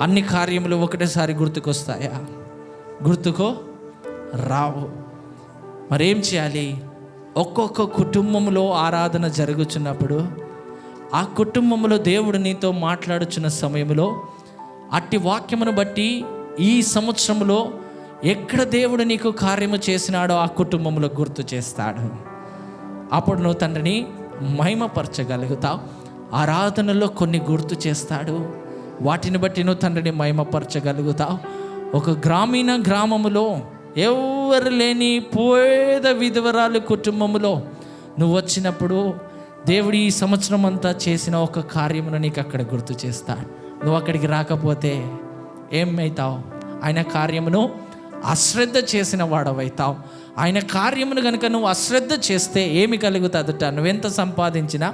అన్ని కార్యములు ఒకటేసారి గుర్తుకొస్తాయా? గుర్తుకో రావు. మరేం చేయాలి? ఒక్కొక్క కుటుంబంలో ఆరాధన జరుగుతున్నప్పుడు ఆ కుటుంబంలో దేవుడు నీతో మాట్లాడుచున్న సమయంలో అట్టి వాక్యమును బట్టి ఈ సంవత్సరంలో ఎక్కడ దేవుడు నీకు కార్యము చేసినాడో ఆ కుటుంబంలో గుర్తు చేస్తాడు. అప్పుడు నువ్వు తండ్రిని మహిమపరచగలుగుతావు. ఆరాధనలో కొన్ని గుర్తు చేస్తాడు, వాటిని బట్టి నువ్వు తండ్రిని మహిమపరచగలుగుతావు. ఒక గ్రామములో ఎవరు లేని పేద విధవరాలు కుటుంబంలో నువ్వు వచ్చినప్పుడు దేవుడు ఈ సంవత్సరం అంతా చేసిన ఒక కార్యమును నీకు అక్కడ గుర్తు చేస్తాడు. నువ్వు అక్కడికి రాకపోతే ఏమవుతావు? ఆయన కార్యమును అశ్రద్ధ చేసిన వాడవైతావు. ఆయన కార్యమును కనుక నువ్వు అశ్రద్ధ చేస్తే ఏమి కలుగుతుందట? నువ్వెంత సంపాదించినా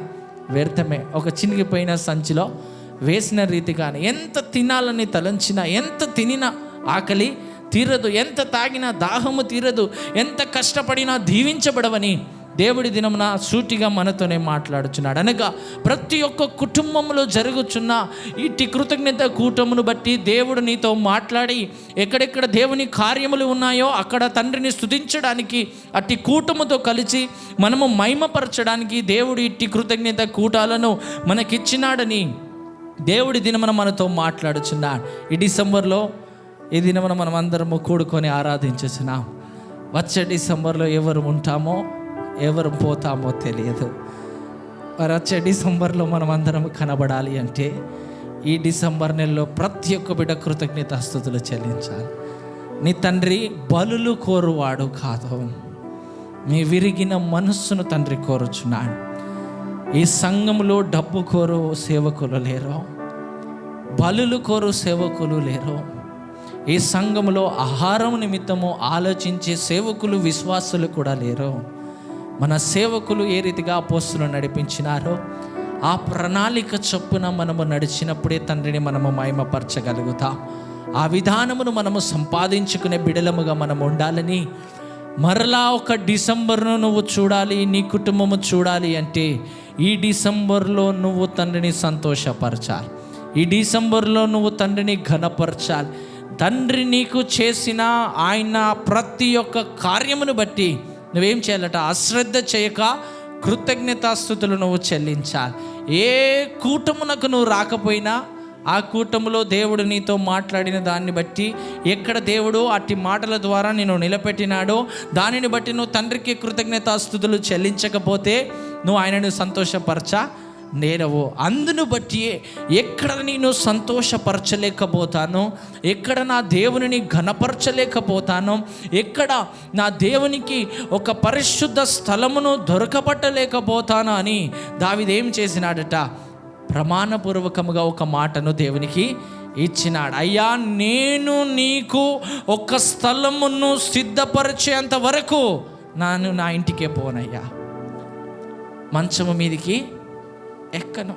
వ్యర్థమే. ఒక చినిగిపోయిన సంచిలో వేసిన రీతిగానే ఎంత తినాలని తలంచినా, ఎంత తినినా ఆకలి తీరదు, ఎంత తాగినా దాహము తీరదు, ఎంత కష్టపడినా దీవించబడవని దేవుడి దినమున సూటిగా మనతోనే మాట్లాడుచున్నాడు. అనగా ప్రతి ఒక్క కుటుంబంలో జరుగుచున్న ఇట్టి కృతజ్ఞత కూటమును బట్టి దేవుడు నీతో మాట్లాడి ఎక్కడెక్కడ దేవుని కార్యములు ఉన్నాయో అక్కడ తండ్రిని స్తుతించడానికి అట్టి కూటముతో కలిసి మనము మహిమపరచడానికి దేవుడు ఇట్టి కృతజ్ఞత కూటాలను మనకిచ్చినాడని దేవుడి దినమున మనతో మాట్లాడుచున్నాడు. ఈ డిసెంబర్లో ఈ దినమున మనం అందరము కూడుకొని ఆరాధించుచున్నాం. వచ్చే డిసెంబర్లో ఎవరు ఉంటామో ఎవరు పోతామో తెలియదు. మరి వచ్చే డిసెంబర్లో మనం అందరం కనబడాలి అంటే ఈ డిసెంబర్ నెలలో ప్రతి ఒక్క బిడ్డ కృతజ్ఞతాస్తుతులు చెల్లించాలి. నీ తండ్రి బలులు కోరువాడు కాదు, నీ విరిగిన మనస్సును తండ్రి కోరుచున్నాడు. ఈ సంఘంలో డబ్బు కోరు సేవకులు లేరు, బలులు కోరు సేవకులు లేరు. ఈ సంఘంలో ఆహారం నిమిత్తము ఆలోచించే సేవకులు విశ్వాసులు కూడా లేరు. మన సేవకులు ఏ రీతిగా అపోస్తులు నడిపించినారో ఆ ప్రణాళిక చొప్పున మనము నడిచినప్పుడే తండ్రిని మనము మహిమపరచగలుగుతాం. ఆ విధానమును మనము సంపాదించుకునే బిడలముగా మనం ఉండాలని, మరలా ఒక డిసెంబర్ను నువ్వు చూడాలి, నీ కుటుంబము చూడాలి అంటే ఈ డిసెంబర్లో నువ్వు తండ్రిని సంతోషపరచాలి. ఈ డిసెంబర్లో నువ్వు తండ్రిని ఘనపరచాలి. తండ్రి నీకు చేసిన ఆయన ప్రతి ఒక్క కార్యమును బట్టి నువ్వేం చేయాలట? అశ్రద్ధ చేయక కృతజ్ఞతాస్తుతులు నువ్వు చెల్లించాలి. ఏ కూటమునకు నువ్వు రాకపోయినా ఆ కూటములో దేవుడు నీతో మాట్లాడిన దాన్ని బట్టి, ఎక్కడ దేవుడు అట్టి మాటల ద్వారా నేను నిలబెట్టినాడో దానిని బట్టి నువ్వు తండ్రికి కృతజ్ఞతాస్తుతులు చెల్లించకపోతే నువ్వు ఆయనను సంతోషపరచలేవు. అందును బట్టి ఎక్కడ నేను సంతోషపరచలేకపోతాను, ఎక్కడ నా దేవునిని ఘనపరచలేకపోతాను, ఎక్కడ నా దేవునికి ఒక పరిశుద్ధ స్థలమును దొరకబట్టలేకపోతాను అని దావీదు ఏం చేసినాడట? ప్రమాణపూర్వకముగా ఒక మాటను దేవునికి ఇచ్చినాడు. అయ్యా, నేను నీకు ఒక స్థలమును సిద్ధపరిచేంత వరకు నేను నా ఇంటికే పోనయ్యా, మంచము మీదికి ఎక్కను,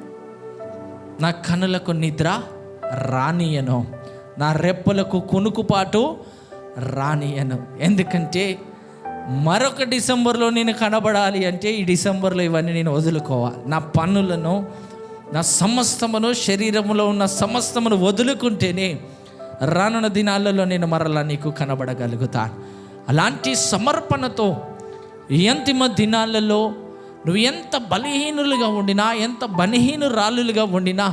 నా కనులకు నిద్ర రానియను, నా రెప్పలకు కునుకుపాటు రానియను. ఎందుకంటే మరొక డిసెంబర్లో నేను కనబడాలి అంటే ఈ డిసెంబర్లో ఇవన్నీ నేను వదులుకోవాలి. నా పనులను, నా సమస్తమును, శరీరంలో ఉన్న సమస్తమును వదులుకుంటేనే రానున్న దినాలలో నేను మరలా నీకు కనబడగలుగుతాను. అలాంటి సమర్పణతో ఈ అంతిమ దినాలలో నువ్వు ఎంత బలహీనులుగా ఉండినా, ఎంత బలహీనురాలులుగా ఉండినా,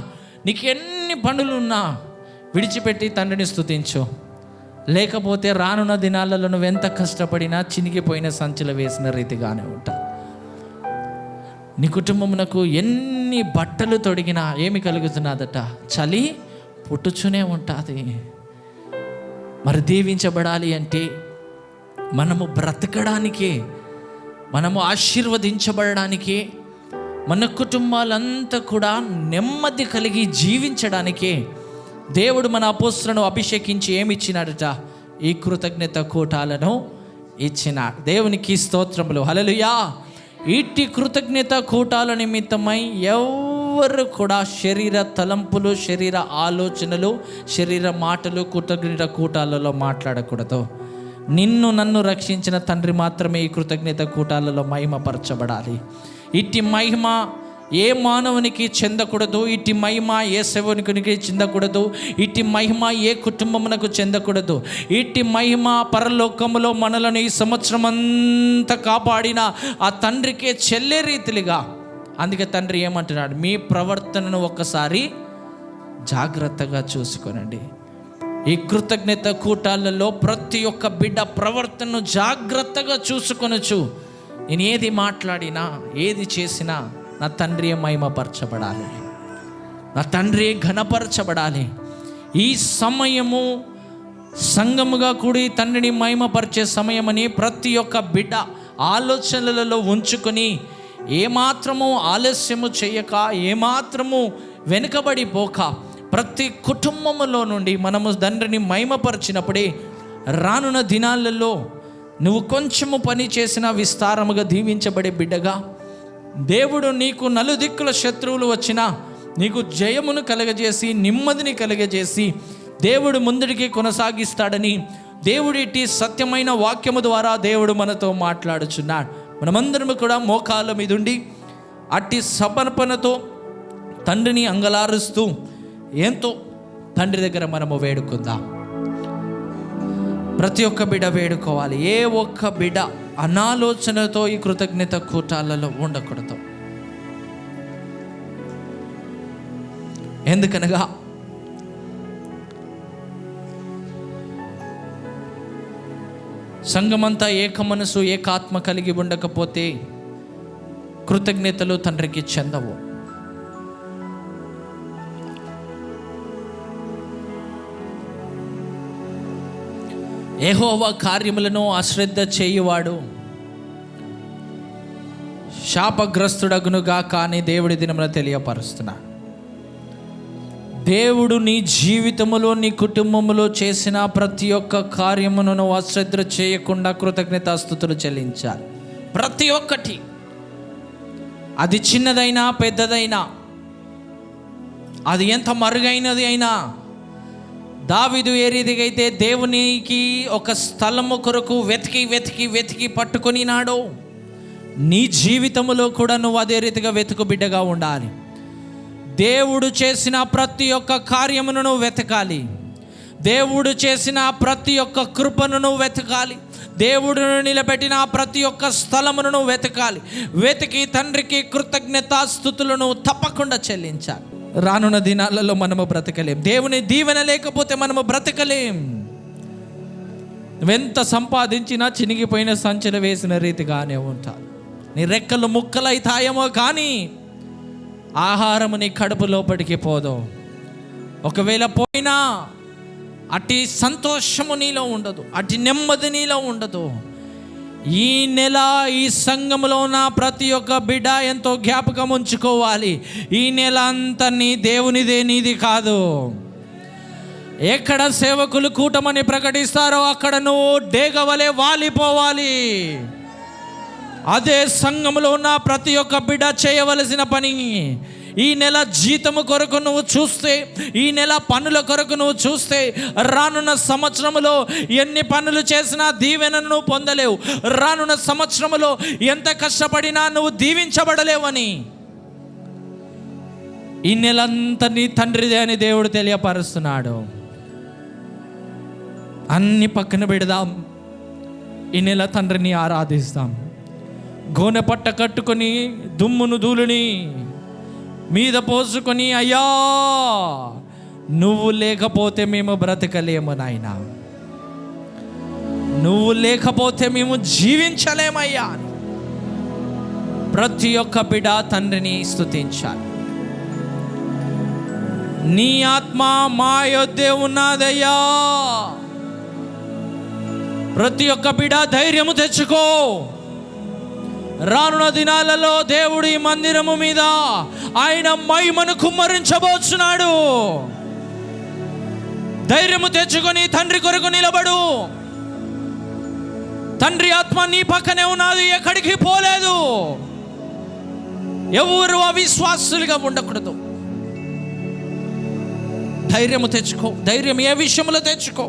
నీకు ఎన్ని పనులున్నా విడిచిపెట్టి తండ్రిని స్తుతించు. లేకపోతే రానున్న దినాలలో నువ్వెంత కష్టపడినా చినిగిపోయిన సంచులు వేసిన రీతిగానే ఉంటావు. నీ కుటుంబమునకు ఎన్ని బట్టలు తొడిగినా ఏమి కలుగుతున్నదట? చలి పుట్టుచునే ఉంటుంది. మరి దీవించబడాలి అంటే మనము బ్రతకడానికి, మనము ఆశీర్వదించబడడానికి, మన కుటుంబాలంతా కూడా నెమ్మది కలిగి జీవించడానికే దేవుడు మన అపోస్తలులను అభిషేకించి ఏమి ఇచ్చినాడట? ఈ కృతజ్ఞత కూటాలను ఇచ్చినాడు. దేవునికి స్తోత్రములు, హల్లెలూయా. ఇట్టి కృతజ్ఞత కూటాల నిమిత్తమై ఎవరు కూడా శరీర తలంపులు, శరీర ఆలోచనలు, శరీర మాటలు కృతజ్ఞత కూటాలలో మాట్లాడకూడదు. నిన్ను నన్ను రక్షించిన తండ్రి మాత్రమే ఈ కృతజ్ఞత కూటాలలో మహిమపరచబడాలి. ఇట్టి మహిమ ఏ మానవునికి చెందకూడదు, ఇట్టి మహిమ ఏ సేవకునికి చెందకూడదు, ఇట్టి మహిమ ఏ కుటుంబమునకు చెందకూడదు. ఇట్టి మహిమ పరలోకములో మనలను ఈ సంవత్సరం అంతా కాపాడిన ఆ తండ్రికే చెల్లే రీతిగా. అందుకే తండ్రి ఏమంటున్నాడు? మీ ప్రవర్తనను ఒక్కసారి జాగ్రత్తగా చూసుకోనండి. ఈ కృతజ్ఞత కూటాలలో ప్రతి ఒక్క బిడ్డ ప్రవర్తనను జాగ్రత్తగా చూసుకొనొచ్చు. నేను ఏది మాట్లాడినా, ఏది చేసినా నా తండ్రి మహిమపరచబడాలి, నా తండ్రి ఘనపరచబడాలి. ఈ సమయము సంఘముగా కూడి తండ్రిని మహిమపరిచే సమయమని ప్రతి ఒక్క బిడ్డ ఆలోచనలలో ఉంచుకొని ఏమాత్రము ఆలస్యము చేయక, ఏమాత్రము వెనుకబడిపోక ప్రతి కుటుంబములో నుండి మనము తండ్రిని మహిమపరిచినప్పుడే రానున్న దినాలలో నువ్వు కొంచెము పని చేసినా విస్తారముగా దీవించబడే బిడ్డగా, దేవుడు నీకు నలుదిక్కుల శత్రువులు వచ్చినా నీకు జయమును కలగజేసి, నెమ్మదిని కలగజేసి దేవుడు ముందుడికి కొనసాగిస్తాడని దేవుడిటి సత్యమైన వాక్యము ద్వారా దేవుడు మనతో మాట్లాడుచున్నాడు. మనమందరము కూడా మోకాళ్ళ మీద ఉండి అట్టి సమర్పణతో తండ్రిని అంగలారుస్తూ ఎంతో తండ్రి దగ్గర మనము వేడుకుందాం. ప్రతి ఒక్క బిడ్డ వేడుకోవాలి. ఏ ఒక్క బిడ్డ అనాలోచనతో ఈ కృతజ్ఞత కూటాలలో ఉండకూడదు. ఎందుకనగా సంఘమంతా ఏక మనసు, ఏకాత్మ కలిగి ఉండకపోతే కృతజ్ఞతలు తండ్రికి చెందవు. యెహోవా కార్యములను అశ్రద్ధ చేయువాడు శాపగ్రస్తుడగునుగా కానీ దేవుడి దినమున తెలియపరుస్తున్నాడు. దేవుడు నీ జీవితములో, నీ కుటుంబములో చేసిన ప్రతి ఒక్క కార్యమును అశ్రద్ధ చేయకుండా కృతజ్ఞతాస్తుతులు చెల్లించాలి. ప్రతి ఒక్కటి, అది చిన్నదైనా పెద్దదైనా అది ఎంత మరుగైనది అయినా, దావీదు ఏ రీతిగా అయితే దేవునికి ఒక స్థలము కొరకు వెతికి వెతికి వెతికి పట్టుకొనినాడో, నీ జీవితంలో కూడా నువ్వు అదే రీతిగా వెతుకు బిడ్డగా ఉండాలి. దేవుడు చేసిన ప్రతి ఒక్క కార్యమును నువ్వు వెతకాలి. దేవుడు చేసిన ప్రతి ఒక్క కృపను నువ్వు వెతకాలి. దేవుడును నిలబెట్టిన ప్రతి ఒక్క స్థలమును నువ్వు వెతకాలి. వెతికి తండ్రికి కృతజ్ఞతాస్తుతులను తప్పకుండా చెల్లించాలి. రానున్న దినాలలో మనము బ్రతకలేం. దేవుని దీవెన లేకపోతే మనము బ్రతకలేం. నువ్వెంత సంపాదించినా చినిగిపోయిన సంచులు వేసిన రీతిగానే ఉంటారు. నీ రెక్కలు ముక్కలైతాయేమో కానీ ఆహారము నీ కడుపు లోపలికి పోదు. ఒకవేళ పోయినా అట్టి సంతోషము నీలో ఉండదు, అట్టి నెమ్మది నీలో ఉండదు. ఈ నెల ఈ సంఘములో ఉన్న ప్రతి ఒక్క బిడ్డ ఎంతో జ్ఞాపకం ఉంచుకోవాలి. ఈ నెల అంతా నీ దేవునిదే, నీది కాదు. ఎక్కడ సేవకులు కూటమని ప్రకటిస్తారో అక్కడ నువ్వు డేగవలే వాలిపోవాలి. అదే సంఘములో ఉన్న ప్రతి ఒక్క బిడ్డ చేయవలసిన పని. ఈ నెల జీతము కొరకు నువ్వు చూస్తే, ఈ నెల పనుల కొరకు నువ్వు చూస్తే, రానున్న సంవత్సరములో ఎన్ని పనులు చేసినా దీవెనను నువ్వు పొందలేవు. రానున్న సంవత్సరములో ఎంత కష్టపడినా నువ్వు దీవించబడలేవని. ఈ నెలంతా నీ తండ్రిదే అని దేవుడు తెలియపరుస్తున్నాడు. అన్ని పక్కన పెడదాం. ఈ నెల తండ్రిని ఆరాధిస్తాం. గోనె పట్ట కట్టుకొని దుమ్మును ధూళిని మీద పోసుకొని, అయ్యా నువ్వు లేకపోతే మేము బ్రతకలేము నాయనా, నువ్వు లేకపోతే మేము జీవించలేమయ్యా. ప్రతి ఒక్క బిడ్డ తండ్రిని స్తుతించాలి. నీ ఆత్మ మా యొద్దే ఉన్నదయ్యా. ప్రతి ఒక్క బిడ్డ ధైర్యము తెచ్చుకో. రానున్న దినాలలో దేవుడు ఈ మందిరము మీద ఆయన మహిమను కుమ్మరించబోచున్నాడు. ధైర్యము తెచ్చుకొని తండ్రి కొరకు నిలబడు. తండ్రి ఆత్మ నీ పక్కనే ఉన్నది, ఎక్కడికి పోలేదు. ఎవరు అవిశ్వాసులుగా ఉండకూడదు. ధైర్యము తెచ్చుకో. ధైర్యం ఏ విషయంలో తెచ్చుకో.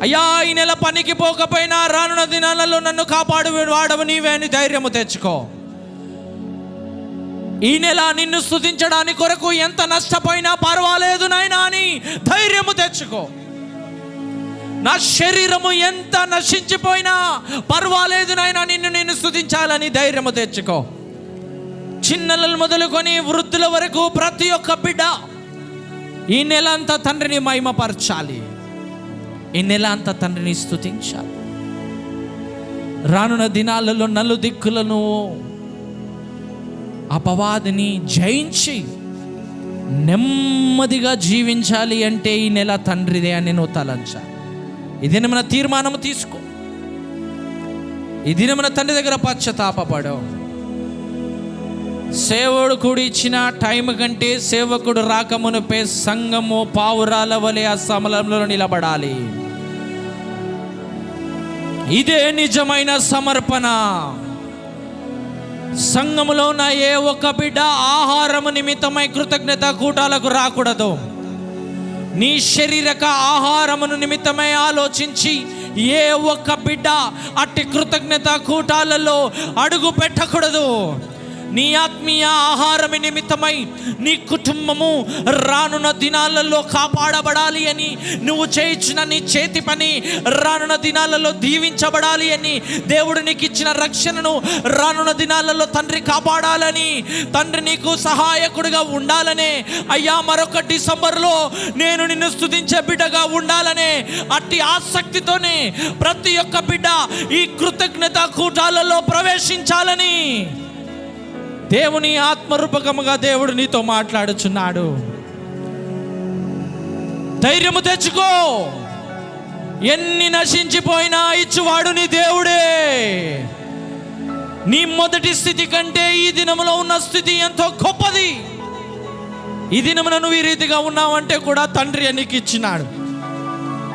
అయ్యా ఈ నెల పనికి పోకపోయినా రానున్న దినాలలో నన్ను కాపాడు వాడవు నీవే అని ధైర్యము తెచ్చుకో. ఈ నెల నిన్ను స్తుతించడానికి కొరకు ఎంత నష్టపోయినా పర్వాలేదు నాయనా అని ధైర్యము తెచ్చుకో. నా శరీరము ఎంత నశించిపోయినా పర్వాలేదు నాయనా, నిన్ను స్తుతించాలని ధైర్యము తెచ్చుకో. చిన్నలు మొదలుకొని వృద్ధుల వరకు ప్రతి ఒక్క బిడ్డ ఈ నెల అంతా తండ్రిని మహిమపరచాలి. ఈ నెల అంతా తండ్రిని స్తుతించాలి. రానున్న దినాలలో నలుదిక్కులను అపవాదిని జయించి నెమ్మదిగా జీవించాలి అంటే ఈ నెల తండ్రిదే అని నువ్వు తలంచాలి. ఈ దినమున తీర్మానం తీసుకో. ఈ దినమున తండ్రి దగ్గర పశ్చాత్తాపపడు. సేవకుడు ఇచ్చిన టైం కంటే సేవకుడు రాకమునుపే సంఘము పావురాల వలె ఆ సమలంలో నిలబడాలి. ఇదే నిజమైన సమర్పణ. సంఘములో ఉన్న ఏ ఒక్క బిడ్డ ఆహారము నిమిత్తమై కృతజ్ఞత కూటాలకు రాకూడదు. నీ శరీరక ఆహారమును నిమిత్తమై ఆలోచించి ఏ ఒక్క బిడ్డ అట్టి కృతజ్ఞత కూటాలలో అడుగు పెట్టకూడదు. నీ ఆత్మీయ ఆహారం నిమిత్తమై నీ కుటుంబము రానున్న దినాలలో కాపాడబడాలి అని, నువ్వు చేయించిన నీ చేతి పని రానున్న దినాలలో దీవించబడాలి అని, దేవుడు నీకు ఇచ్చిన రక్షణను రానున్న దినాలలో తండ్రి కాపాడాలని, తండ్రి నీకు సహాయకుడిగా ఉండాలనే, అయ్యా మరొక డిసెంబర్లో నేను నిన్ను స్తుతించే బిడ్డగా ఉండాలనే అట్టి ఆసక్తితోనే ప్రతి ఒక్క బిడ్డ ఈ కృతజ్ఞత కూటాలలో ప్రవేశించాలని దేవుని ఆత్మరూపకముగా దేవుడు నీతో మాట్లాడుచున్నాడు. ధైర్యము తెచ్చుకో. ఎన్ని నశించిపోయినా ఇచ్చువాడు నీ దేవుడే. నీ మొదటి స్థితి కంటే ఈ దినములో ఉన్న స్థితి ఎంతో గొప్పది. ఈ దినమున నువ్వు ఈ రీతిగా ఉన్నావంటే కూడా తండ్రి నీకు ఇచ్చినాడు.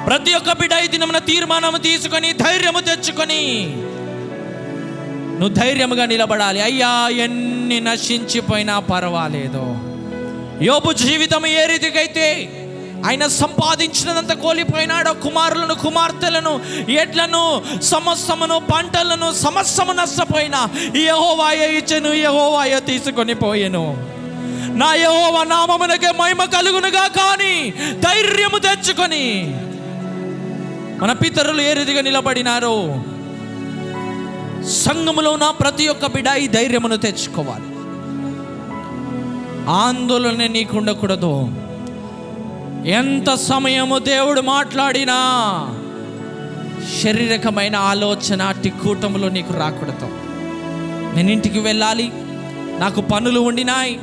ప్రతి ఒక్క బిడ్డ ఈ దినమున తీర్మానం తీసుకొని ధైర్యము తెచ్చుకొని నువ్వు ధైర్యముగా నిలబడాలి. అయ్యా ఎన్ని నశించిపోయినా పర్వాలేదు, యోబు జీవితం ఏ రీతికైతే ఆయన సంపాదించినంత కోల్పోయినాడో, కుమారులను, కుమార్తెలను, ఎడ్లను, సమస్తమును, పంటలను, సమస్తము నష్టపోయినా యెహోవాయే ఇచ్చెను, యెహోవాయే తీసుకొని పోయెను. నా యెహోవా నామమునకే మహిమ కలుగునుగా కానీ ధైర్యము తెచ్చుకొని మన పితరులు ఏ రీతిగా నిలబడినారో సంఘములో ఉన్న ప్రతి ఒక్క బిడ్డ ఈ ధైర్యమును తెచ్చుకోవాలి. ఆందోళన నీకు ఉండకూడదు. ఎంత సమయము దేవుడు మాట్లాడినా శారీరకమైన ఆలోచన అట్టి కూటములో నీకు రాకూడదు. నేను ఇంటికి వెళ్ళాలి, నాకు పనులు ఉండినాయి,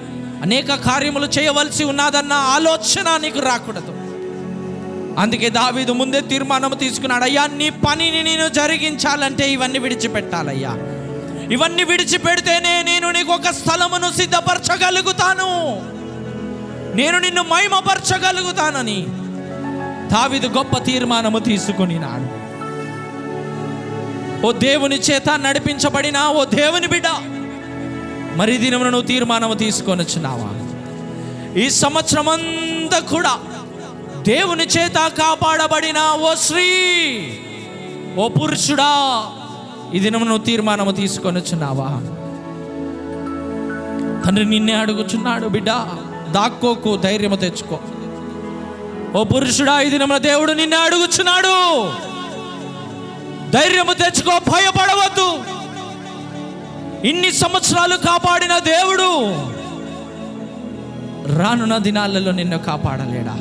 అనేక కార్యములు చేయవలసి ఉన్నదన్న ఆలోచన నీకు రాకూడదు. అందుకే దావీదు ముందే తీర్మానం తీసుకున్నాడు, అయ్యా నీ పనిని నేను జరిగించాలంటే ఇవన్నీ విడిచిపెట్టాలయ్యా, ఇవన్నీ విడిచిపెడితేనే నేను నీకు ఒక స్థలమును సిద్ధపరచగలుగుతాను, నేను నిన్ను మహిమపరచగలుగుతానని దావీదు గొప్ప తీర్మానము తీసుకునినాడు. ఓ దేవుని చేత నడిపించబడిన ఓ దేవుని బిడ్డ, మరి దినమున నువ్వు తీర్మానము తీసుకొని వచ్చినావా? ఈ సంవత్సరం అంతా కూడా దేవుని చేత కాపాడబడిన ఓ స్త్రీ, ఓ పురుషుడా, ఈ దినము నువ్వు తీర్మానము తీసుకొని వచ్చినావా? తండ్రి నిన్నే అడుగుచున్నాడు, బిడ్డ దాక్కోకు, ధైర్యము తెచ్చుకో. ఓ పురుషుడా, ఈ దినమున దేవుడు నిన్నే అడుగుచున్నాడు, ధైర్యము తెచ్చుకో, భయపడవద్దు. ఇన్ని సంవత్సరాలు కాపాడిన దేవుడు రానున్న దినాలలో నిన్ను కాపాడలేడా?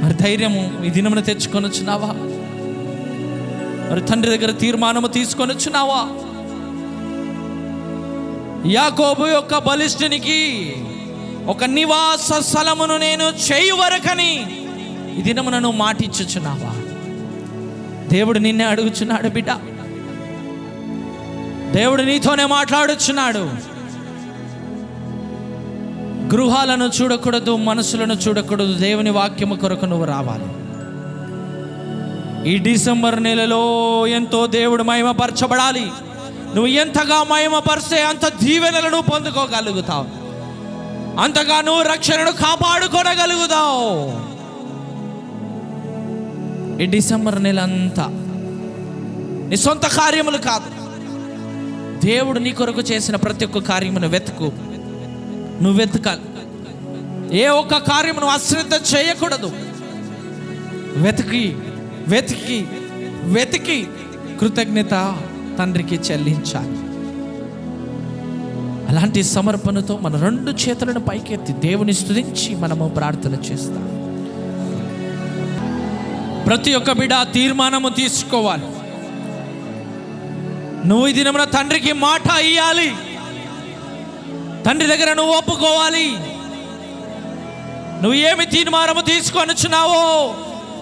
మరి ధైర్యము ఈ దినమున తెచ్చుకొని వచ్చినావా? మరి తండ్రి దగ్గర తీర్మానము తీసుకొని వచ్చినావా? యాకోబు యొక్క బలిష్ఠునికి ఒక నివాస స్థలమును నేను చేయు వరకని ఈ దినమున నువ్వు మాటిచ్చుచున్నావా? దేవుడు నిన్నే అడుగుచున్నాడు, బిడ్డ, దేవుడు నీతోనే మాట్లాడుచున్నాడు. గృహాలను చూడకూడదు, మనసులను చూడకూడదు, దేవుని వాక్యము కొరకు నువ్వు రావాలి. ఈ డిసెంబర్ నెలలో ఎంతో దేవుడు మహిమపరచబడాలి. నువ్వు ఎంతగా మహిమపరిస్తే అంత దీవెనలను పొందుకోగలుగుతావు, అంతగా నువ్వు రక్షణను కాపాడుకోగలుగుతావు. ఈ డిసెంబర్ నెల అంతా నీ సొంత కార్యములు కాదు, దేవుడు నీ కొరకు చేసిన ప్రతి ఒక్క కార్యమును వెతుకు. నువ్వు వెతకాలి. ఏ ఒక్క కార్యమును అశ్రద్ధ చేయకూడదు. వెతికి వెతికి వెతికి కృతజ్ఞత తండ్రికి చెల్లించాలి. అలాంటి సమర్పణతో మన రెండు చేతులను పైకెత్తి దేవుని స్తుతించి మనము ప్రార్థన చేస్తాం. ప్రతి ఒక్క బిడ్డ తీర్మానము తీసుకోవాలి. నువ్వు ఈ దినమున తండ్రికి మాట ఇయ్యాలి. తండ్రి దగ్గర నువ్వు ఒప్పుకోవాలి. నువ్వు ఏమి తీర్మానము తీసుకొని వచ్చినావో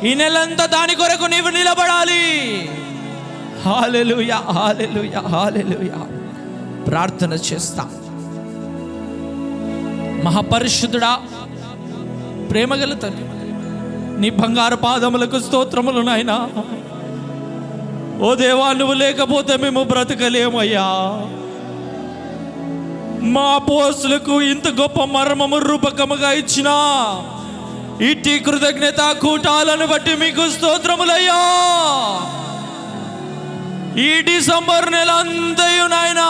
ఈ నెలంతా దాని కొరకు నీవు నిలబడాలి. హల్లెలూయా, హల్లెలూయా, హల్లెలూయా. ప్రార్థన చేస్తా. మహాపరిశుద్ధుడా, ప్రేమగల తండ్రి, నీ బంగారు పాదములకు స్తోత్రములు నాయనా. ఓ దేవా, నువ్వు లేకపోతే మేము బ్రతకలేమయ్యా. మా అపోస్తులకు ఇంత గొప్ప మర్మము రూపకముగా ఇచ్చిన ఇట్టి కృతజ్ఞత కూటాలను బట్టి మీకు స్తోత్రములయ్యా. ఈ డిసెంబర్ నెల అంతయు నాయనా,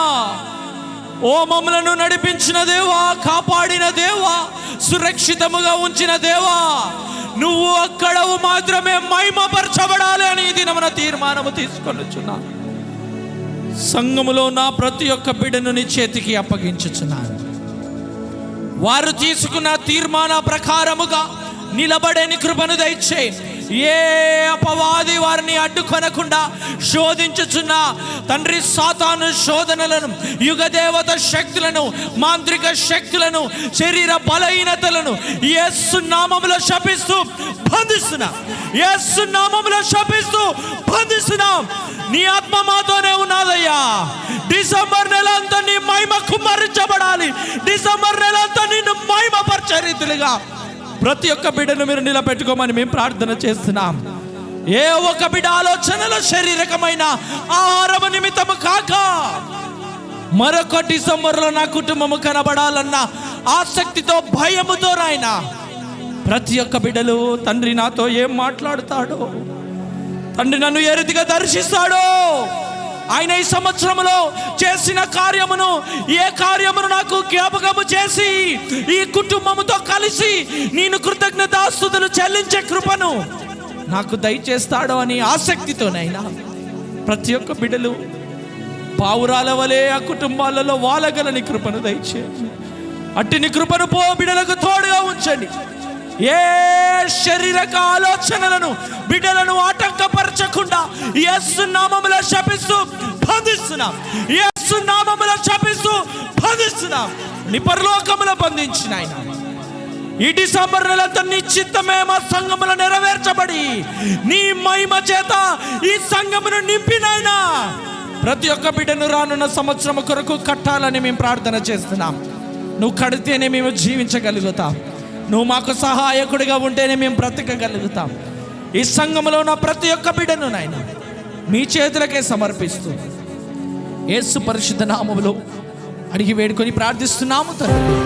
ఓ మమ్మలను నడిపించిన దేవా, కాపాడిన దేవా, సురక్షితముగా ఉంచిన దేవా, నువ్వు అక్కడ మాత్రమే మహిమపరచబడాలి అని ఇది మన తీర్మానము తీసుకొనిచున్నా. సంఘములో నా ప్రతి ఒక్క బిడ్డను నీ చేతికి అప్పగించుచున్నాను. వారు తీసుకున్న తీర్మాన ప్రకారముగా నిలబడేని కృపను దయచే. ఏ అపవాది వారిని అడ్డుకొనకుండా శోధించుచున్న తండ్రి సాతాను శోధనలను, యుగదేవత శక్తులను, మాంత్రిక శక్తులను, శరీర బలహీనతలను యేసు నామములో శపిస్తూ బంధిస్తున్నా. యేసు నామములో శపిస్తూ బంధిస్తున్నాం. నీ ఆత్మ మాతోనే ఉన్నదయ్యా. డిసెంబర్ నెల అంతా నీ మహిమ కుమ్మరించబడాలి. డిసెంబర్ నెల అంతా నిన్ను మహిమపరిచే రీతిగా ప్రతి ఒక్క బిడ్డను మీరు నిలబెట్టుకోమని మేము ప్రార్థన చేస్తున్నాం. ఏ ఒక్క బిడ్డ ఆలోచనలో శారీరకమైన ఆహారము నిమిత్తము కాక మరొక డిసెంబర్లో నా కుటుంబము కనబడాలన్న ఆసక్తితో, భయముతో నాయన ప్రతి ఒక్క బిడ్డలు తండ్రి నాతో ఏం మాట్లాడుతాడో, తండ్రి నన్ను ఏ రీతిగా దర్శిస్తాడో, ఆయన ఈ సంవత్సరంలో చేసిన కార్యమును, ఏ కార్యమును నాకు జ్ఞాపకము చేసి ఈ కుటుంబముతో కలిసి నేను కృతజ్ఞతాస్తుతులు చెల్లించే కృపను నాకు దయచేస్తాడో అని ఆసక్తితోనైనా ప్రతి ఒక్క బిడ్డలు పావురాల వలె ఆ కుటుంబాలలో వాలగలని కృపను దయచేయండి. అట్టిని కృపను బిడ్డలకు తోడుగా ఉంచండి. ఏ శారీరక ఆలోచనలను బిడ్డలను ఆటంకపరచకుండా యేసు నామములో శపిస్తూ బంధిస్తున్నాం. యేసు నామములో శపిస్తూ బంధిస్తున్నాం. నీ పరలోకములో బంధించిన ఆయన ఈ డిసెంబర్ నెలంతా నీ చిత్తమే మా సంఘములో నెరవేర్చబడి నీ మహిమ చేత ఈ సంఘమును నింపినైనా ప్రతి ఒక్క బిడ్డను రానున్న సంవత్సరం కొరకు కట్టాలని మేము ప్రార్థన చేస్తున్నాం. నువ్వు కడితేనే మేము జీవించగలుగుతాం. నువ్వు మాకు సహాయకుడిగా ఉంటేనే మేము బ్రతకగలుగుతాం. ఈ సంఘములో ఉన్న ప్రతి ఒక్క బిడ్డను నాయన మీ చేతులకే సమర్పిస్తూ యేసు పరిశుద్ధ నామములో అడిగి వేడుకొని ప్రార్థిస్తున్నాము తండ్రి.